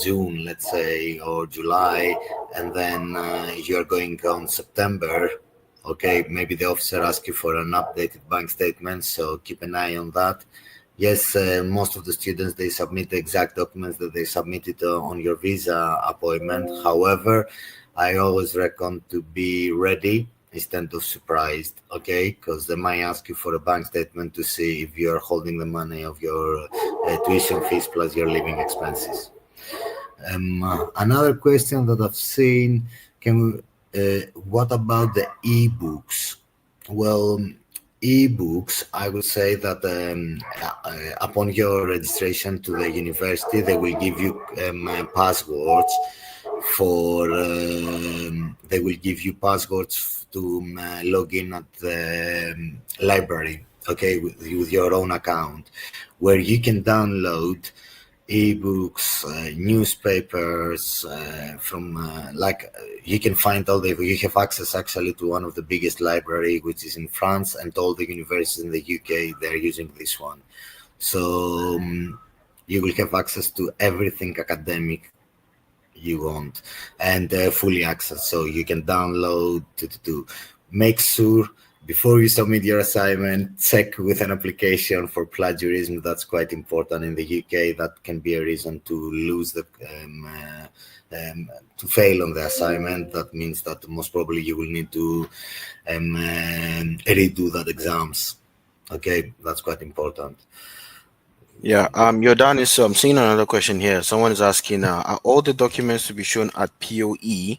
B: June, let's say, or July, and then you're going on September, okay, maybe the officer asks you for an updated bank statement, so keep an eye on that. Yes, most of the students, they submit the exact documents that they submitted on your visa appointment. However, I always recommend to be ready instead of surprised, okay? Because they might ask you for a bank statement to see if you're holding the money of your tuition fees plus your living expenses. Another question that I've seen, what about the ebooks? Well, ebooks, I would say that upon your registration to the university, they will give you passwords for they will give you passwords to log in at the library, okay, with your own account, where you can download ebooks, newspapers from you can find all you have access actually to one of the biggest library, which is in France, and all the universities in the UK, they're using this one. So you will have access to everything academic you want, and fully access, so you can download to make sure before you submit your assignment, check with an application for plagiarism. That's quite important in the UK. That can be a reason to lose the to fail on the assignment. That means that most probably you will need to redo that exams. Okay, that's quite important.
C: Yeah, Jordan, I'm seeing another question here. Someone is asking, are all the documents to be shown at POE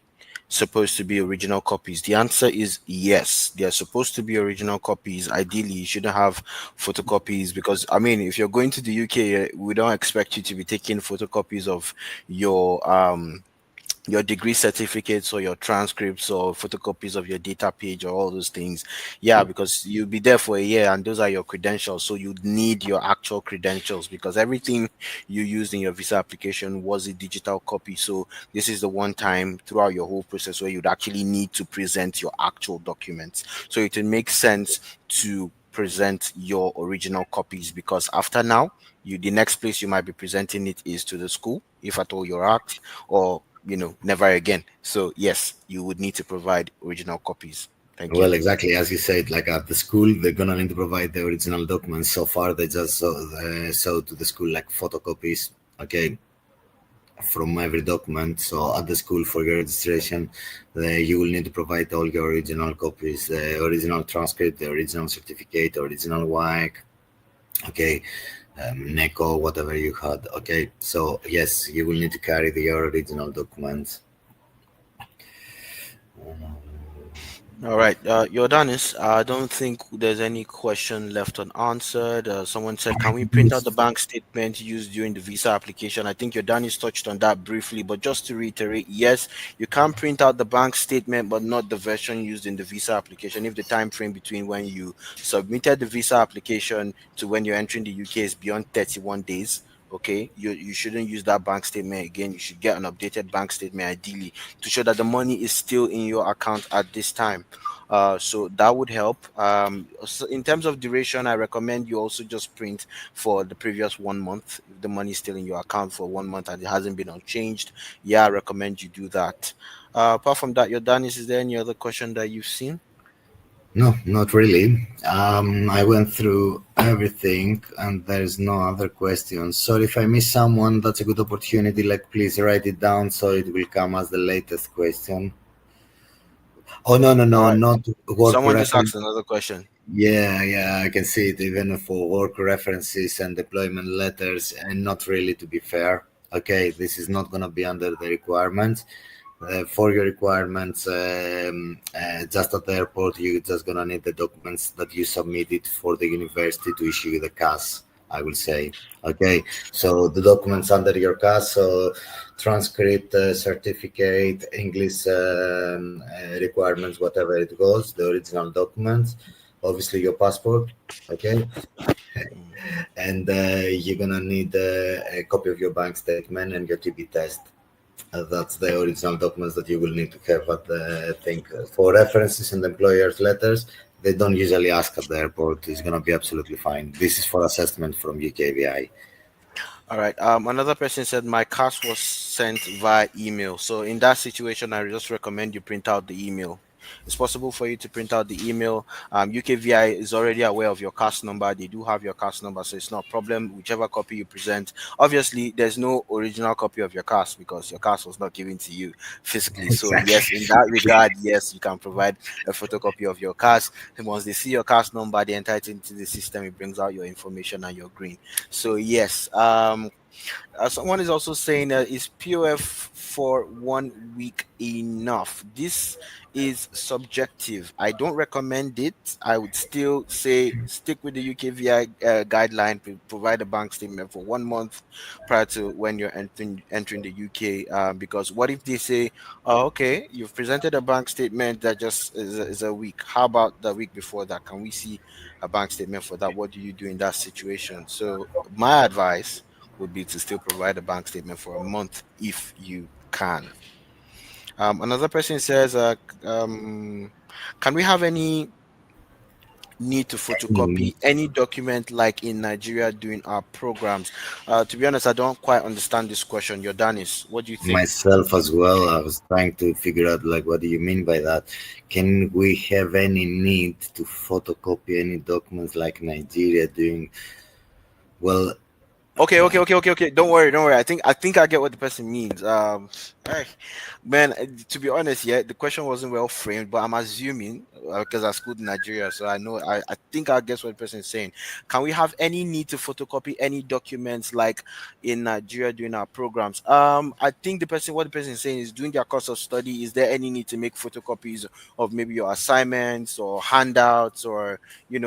C: supposed to be original copies? The answer is yes. They are supposed to be original copies. Ideally, you shouldn't have photocopies, because I mean, if you're going to the UK, we don't expect you to be taking photocopies of your degree certificates or your transcripts or photocopies of your data page or all those things. Yeah, because you'll be there for a year and those are your credentials. So you need your actual credentials, because everything you used in your visa application was a digital copy. So this is the one time throughout your whole process where you'd actually need to present your actual documents. So it would make sense to present your original copies, because after now, the next place you might be presenting it is to the school, if at all you're at, or never again. So yes, you would need to provide original copies. Thank you.
B: Well, exactly as you said, like at the school, they're gonna need to provide the original documents. So far, they just show to the school like photocopies, okay, from every document. So at the school for your registration, you will need to provide all your original copies, the original transcript, the original certificate, the original WAEC, okay. NECO, whatever you had. Okay, so yes, you will need to carry your original documents.
C: All right, Jordanis, I don't think there's any question left unanswered. Someone said, can we print out the bank statement used during the visa application? I think Jordanis touched on that briefly, but just to reiterate, yes, you can print out the bank statement, but not the version used in the visa application if the time frame between when you submitted the visa application to when you're entering the UK is beyond 31 days. Okay, you shouldn't use that bank statement again. You should get an updated bank statement ideally to show that the money is still in your account at this time. So that would help. So in terms of duration, I recommend you also just print for the previous 1 month. If the money is still in your account for 1 month and it hasn't been unchanged, yeah, I recommend you do that. Apart from that, Jordanis, is there any other question that you've seen?
B: No, not really. I went through everything and there's no other questions. So if I miss someone, that's a good opportunity. Like, please write it down so it will come as the latest question. Oh, no, right. Not work.
C: Someone just asked another question.
B: Yeah, I can see it even for work references and deployment letters, and not really, to be fair. Okay, this is not going to be under the requirements. For your requirements, just at the airport, you're just gonna need the documents that you submitted for the university to issue you the CAS, I will say. Okay, so the documents under your CAS, so transcript, certificate, English requirements, whatever it goes, the original documents, obviously your passport, okay, and you're gonna need a copy of your bank statement and your TB test. That's the original documents that you will need to have at the thing. For references and employers' letters, they don't usually ask at the airport. It's going to be absolutely fine. This is for assessment from UKVI.
C: All right. Another person said my CAS was sent via email. So in that situation, I just recommend you print out the email. It's possible for you to print out the email. UKVI is already aware of your CAS number. They do have your CAS number, so it's not a problem. Whichever copy you present. Obviously, there's no original copy of your CAS because your CAS was not given to you physically. So yes, in that regard, yes, you can provide a photocopy of your CAS. And once they see your CAS number, they enter it into the system. It brings out your information and your green. So yes, someone is also saying is POF for 1 week enough? This is subjective. I don't recommend it. I would still say stick with the UKVI guideline. Provide a bank statement for 1 month prior to when you're entering the UK. Because what if they say, oh, okay, you've presented a bank statement that just is a week. How about the week before that? Can we see a bank statement for that? What do you do in that situation? So my advice would be to still provide a bank statement for a month if you can. Another person says, can we have any need to photocopy any document like in Nigeria during our programs? To be honest, I don't quite understand this question. Jordanis, what do you think?
B: Myself as well. I was trying to figure out like what do you mean by that? Can we have any need to photocopy any documents like Nigeria doing? Well,
C: Okay. Don't worry. I think I get what the person means. Man, to be honest, yeah, the question wasn't well framed, but I'm assuming because I schooled in Nigeria, so I know. I think I guess what the person is saying. Can we have any need to photocopy any documents like in Nigeria during our programs? I think what the person is saying is during their course of study. Is there any need to make photocopies of maybe your assignments or handouts or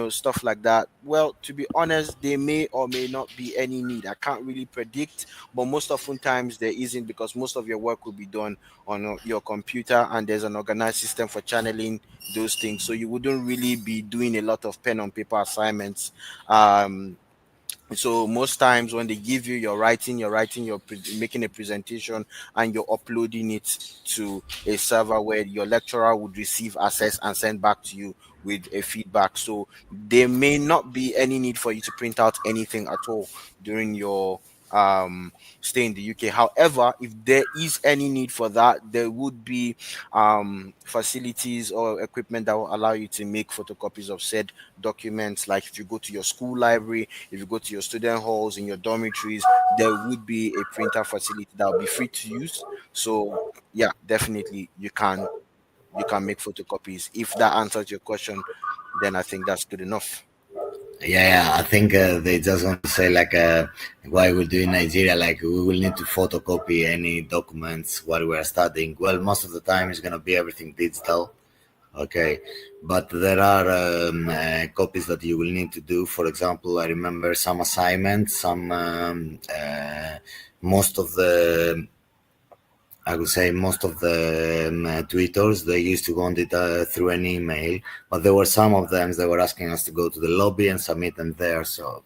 C: stuff like that? Well, to be honest, there may or may not be any need. I can't really predict, but most often times there isn't because most of your work will be done on your computer and there's an organized system for channeling those things. So you wouldn't really be doing a lot of pen on paper assignments. So most times when they give you you're making a presentation and you're uploading it to a server where your lecturer would receive access and send back to you with a feedback. So there may not be any need for you to print out anything at all during your stay in the UK. However, if there is any need for that, there would be facilities or equipment that will allow you to make photocopies of said documents. Like if you go to your school library, if you go to your student halls in your dormitories, there would be a printer facility that will be free to use. So yeah, definitely you can make photocopies. If that answers your question, then I think that's good enough.
B: Yeah, I think they just want to say like why we do in Nigeria, like we will need to photocopy any documents while we're studying. Well, most of the time it's gonna be everything digital, okay, but there are copies that you will need to do. For example, I remember some assignments, most of the tutors, they used to want it through an email, but there were some of them that were asking us to go to the lobby and submit them there. So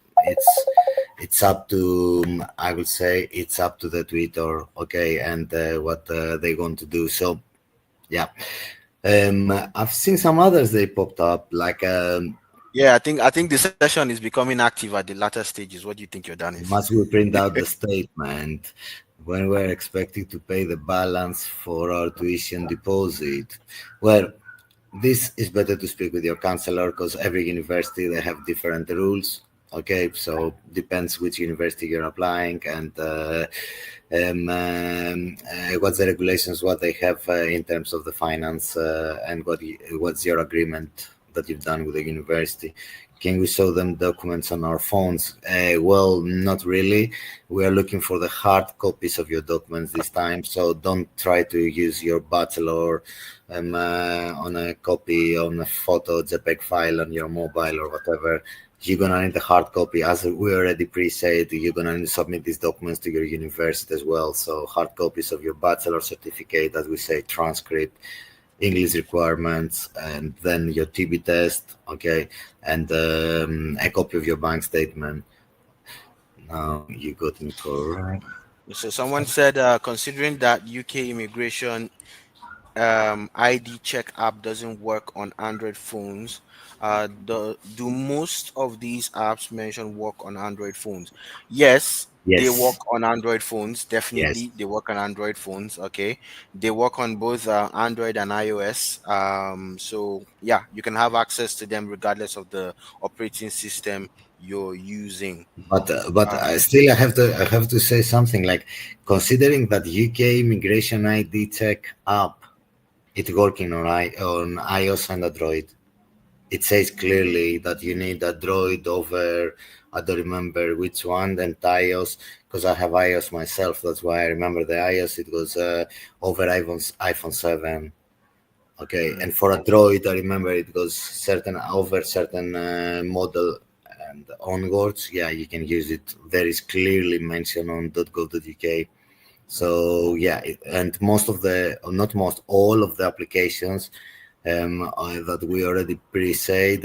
B: it's up to, I would say, it's up to the tutor, okay, and what they want to do. So yeah, I've seen some others they popped up like.
C: Yeah, I think the session is becoming active at the latter stages. What do you think, Jordanis?
B: Must we print out the statement when we're expecting to pay the balance for our tuition deposit? Well, this is better to speak with your counselor because every university, they have different rules. Okay, so depends which university you're applying and what's the regulations, what they have in terms of the finance and what's your agreement that you've done with the university. can we show them documents on our phones? Well, not really. We are looking for the hard copies of your documents this time, so don't try to use your bachelor on a copy, on a photo JPEG file on your mobile or whatever. You're gonna need a hard copy. As we already pre-said, you're gonna need to submit these documents to your university as well. So hard copies of your bachelor certificate, as we say, transcript, English requirements, and then your TB test, okay, and a copy of your bank statement. Now you got me correct.
C: So someone said, considering that UK immigration ID check app doesn't work on Android phones, do most of these apps mentioned work on Android phones? Yes, they work
B: Yes,
C: on Android phones.
B: yes.
C: Definitely, they work on Android phones. Okay, they work on both Android and iOS. So yeah, you can have access to them regardless of the operating system you're using.
B: But still, I have to say something like, considering that UK immigration ID check app, it's working on iOS and Android. It says clearly that you need Android over, I don't remember which one, then iOS, because I have iOS myself. That's why I remember the iOS. It was over iPhone 7. Okay, and for Android, I remember it was certain over certain model and onwards. Yeah, you can use it. There is clearly mentioned on .gov.uk. So yeah, and most of the, or not most, all of the applications that we already pre-said,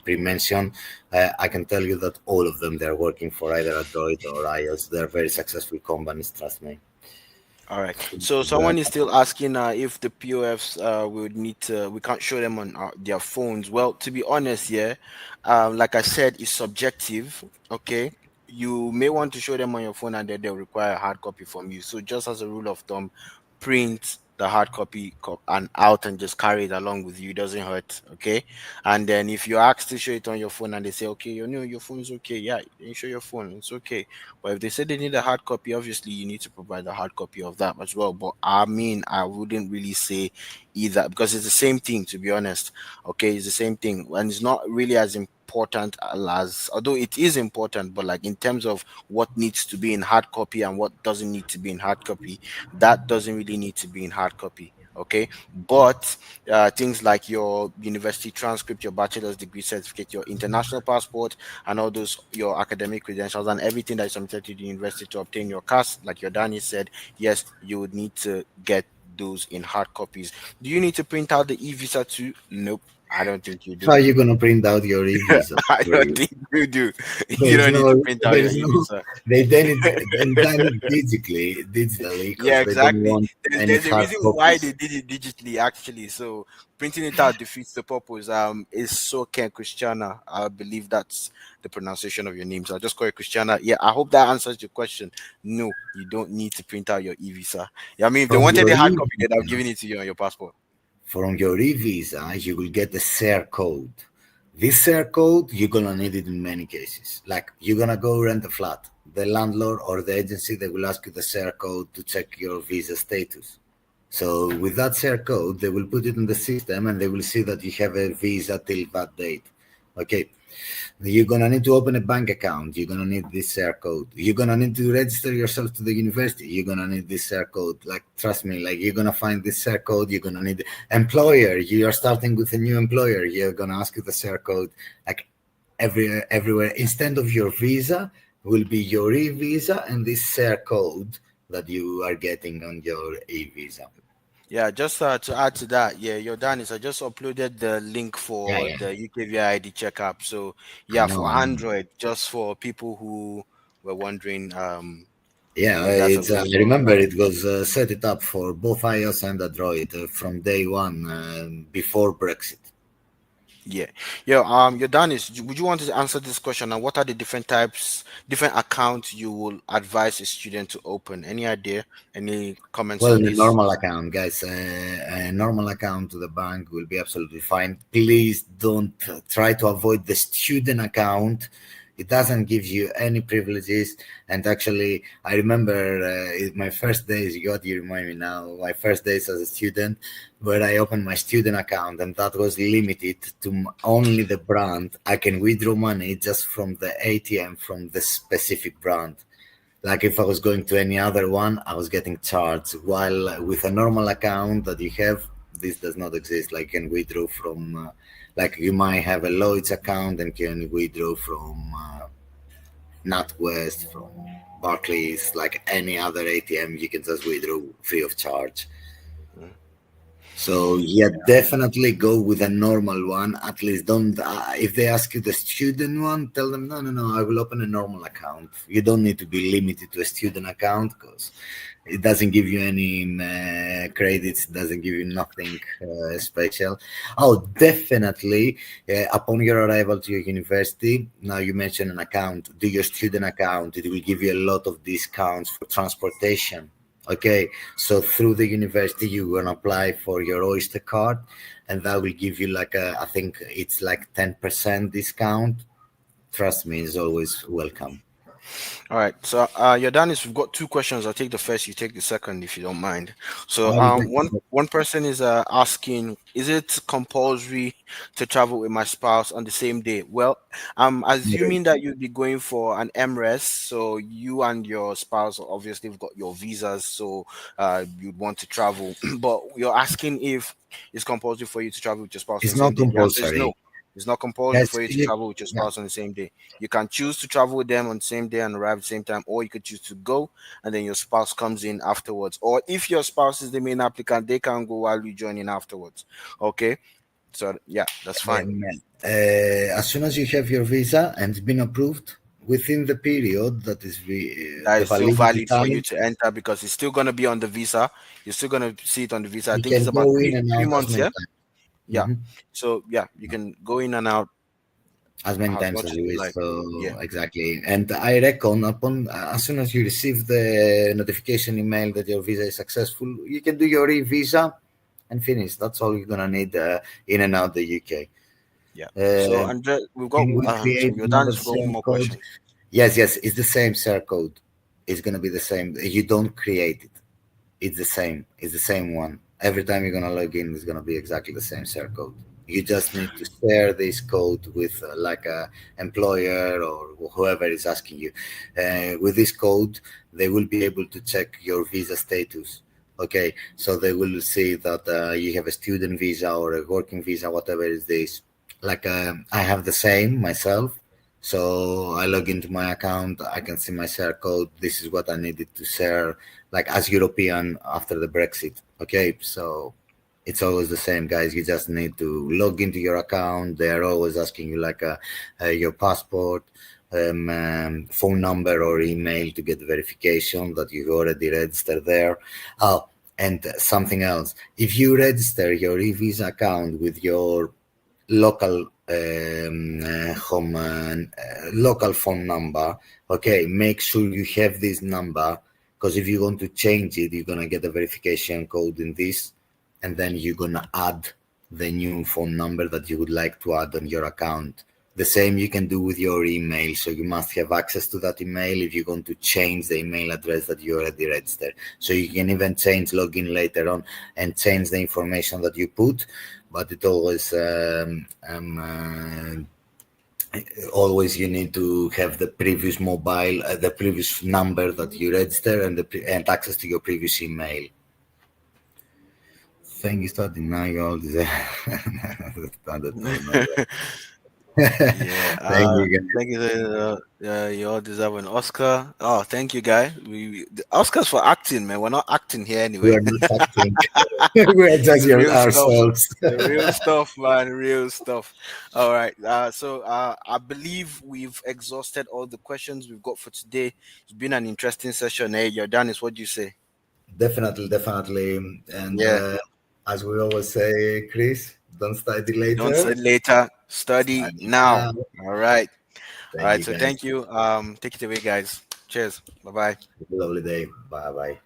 B: pre-mentioned, I can tell you that all of them, they're working for either Android or iOS. They're very successful companies, trust me.
C: All right. So someone is still asking if the POFs we can't show them on their phones. Well, to be honest, yeah, like I said, it's subjective. Okay. You may want to show them on your phone and then they'll require a hard copy from you. So just as a rule of thumb, print the hard copy and out and just carry it along with you. It doesn't hurt. Okay. And then if you ask to show it on your phone and they say, okay, your phone's okay. Yeah, you show your phone. It's okay. But if they say they need a hard copy, obviously you need to provide a hard copy of that as well. But I mean, I wouldn't really say either because it's the same thing, to be honest. Okay, it's the same thing, and it's not really as important as, although it is important, but like in terms of what needs to be in hard copy and what doesn't need to be in hard copy, that doesn't really need to be in hard copy. Okay, but things like your university transcript, your bachelor's degree certificate, your international passport, and all those your academic credentials and everything that is submitted to the university to obtain your CAS, like your Danny said, yes, you would need to get those in hard copies. Do you need to print out the e-visa too? Nope, I don't think you
B: How
C: do.
B: are you gonna print out your e-visa?
C: I don't think you do. You
B: There's
C: don't need to
B: no,
C: print out your
B: there's no.
C: e-visa.
B: They done it digitally,
C: Yeah,
B: because they don't
C: exactly.
B: want any
C: There's a
B: hard
C: reason why they
B: copies.
C: did it digitally, actually. So printing it out defeats the purpose. Is Soken Christiana. I believe that's the pronunciation of your name. So I'll just call you Christiana. Yeah, I hope that answers your question. No, you don't need to print out your e-visa. Yeah, I mean, if they
B: From
C: wanted
B: your
C: a hard copy, they'd have
B: e-visa,
C: given it to you on your passport.
B: from your e-visa, you will get the share code. This share code, you're gonna need it in many cases. Like, you're gonna go rent a flat. The landlord or the agency, they will ask you the share code to check your visa status. So with that share code, they will put it in the system and they will see that you have a visa till that date. Okay. You're gonna need to open a bank account. You're gonna need this share code. You're gonna need to register yourself to the university. You're gonna need this share code. Like, trust me, like, you're gonna find this share code. You're gonna need employer. You are starting with a new employer. You're gonna ask you the share code. Like, everywhere. Instead of your visa, will be your e-visa and this share code that you are getting on your e-visa.
C: Yeah, just to add to that, yeah, Jordanis, I just uploaded the link
B: Yeah,
C: for
B: yeah.
C: the UKVID checkup. So
B: I
C: yeah,
B: know,
C: for
B: I know.
C: Android, just for people who were wondering
B: Yeah,
C: if that's
B: I
C: available.
B: remember it was set it up for both iOS and Android from day one, before Brexit.
C: Yeah, yeah. Jordanis, would you want to answer this question? And what are the different accounts you will advise a student to open? Any idea? Any comments
B: Well,
C: on
B: in a
C: this?
B: normal account, guys, a normal account to the bank will be absolutely fine. Please don't try to avoid the student account. It doesn't give you any privileges. And actually, I remember my first days, God, you remind me now, my first days as a student, where I opened my student account, and that was limited to only the brand. I can withdraw money just from the ATM from the specific brand. Like if I was going to any other one, I was getting charged. While with a normal account that you have, this does not exist. Like you can withdraw from, like you might have a Lloyd's account and can withdraw from NatWest, from Barclays, like any other ATM, you can just withdraw free of charge. So yeah, definitely go with a normal one. At least don't. If they ask you the student one, tell them no. I will open a normal account. You don't need to be limited to a student account because it doesn't give you any credits. Doesn't give you nothing special. Oh, definitely. Upon your arrival to your university, now you mentioned an account. Do your student account. It will give you a lot of discounts for transportation. Okay, so through the university, you're gonna apply for your Oyster card, and that will give you like I think it's like 10% discount. Trust me, it's always welcome.
C: All right, so Yordanis, we've got two questions. I'll take the first, you take the second, if you don't mind. So one person is asking, is it compulsory to travel with my spouse on the same day? Well, I'm assuming that you'd be going for an MRES, so you and your spouse obviously have got your visas, so you'd want to travel. But you're asking if it's compulsory for you to travel with your spouse.
B: It's not compulsory.
C: No. It's not compulsory for you to travel with your spouse on the same day. You can choose to travel with them on the same day and arrive at the same time, or you could choose to go and then your spouse comes in afterwards. Or if your spouse is the main applicant, they can go while you join in afterwards. Okay, so yeah, that's fine.
B: As soon as you have your visa and it's been approved, within the period that is
C: still valid for you to enter, because it's still going to be on the visa. You're still going to see it on the visa. I think it's about 3 months. Yeah. So yeah, you can go in and out
B: as many times as you wish. Like. So yeah, exactly. And I reckon upon as soon as you receive the notification email that your visa is successful, you can do your e-visa and finish. That's all you're gonna need in and out the UK.
C: Yeah. So Andre, we've got you're done with one more question.
B: Yes, it's the same share code. It's gonna be the same. You don't create it. It's the same. It's the same one. Every time you're gonna log in, it's gonna be exactly the same share code. You just need to share this code with like a employer or whoever is asking you. With this code, they will be able to check your visa status. Okay, so they will see that you have a student visa or a working visa, whatever is this. Like I have the same myself. So I log into my account, I can see my share code. This is what I needed to share, like as European after the Brexit. Okay, so it's always the same, guys. You just need to log into your account. They're always asking you like your passport, phone number or email to get verification that you've already registered there. Oh, and something else. If you register your e-visa account with your local local phone number, okay, make sure you have this number, because if you want to change it, you're gonna get a verification code in this, and then you're gonna add the new phone number that you would like to add on your account. The same you can do with your email, so you must have access to that email if you're going to change the email address that you already registered. So you can even change login later on and change the information that you put, but it always always you need to have the previous mobile, the previous number that you register, and access to your previous email. Thank you for denying all this.
C: Yeah, thank you. You all deserve an Oscar. Oh, thank you, guys. The Oscars for acting, man. We're not acting here anyway.
B: We're not acting. We're just ourselves.
C: The real stuff, man. Real stuff. All right. So I believe we've exhausted all the questions we've got for today. It's been an interesting session. Hey, Yordanis, what do you say?
B: Definitely. And yeah, as we always say, Chris, don't study later.
C: Don't study later. Study now. All right. All right. So thank you. Take it away, guys. Cheers. Bye-bye.
B: Have a lovely day. Bye-bye.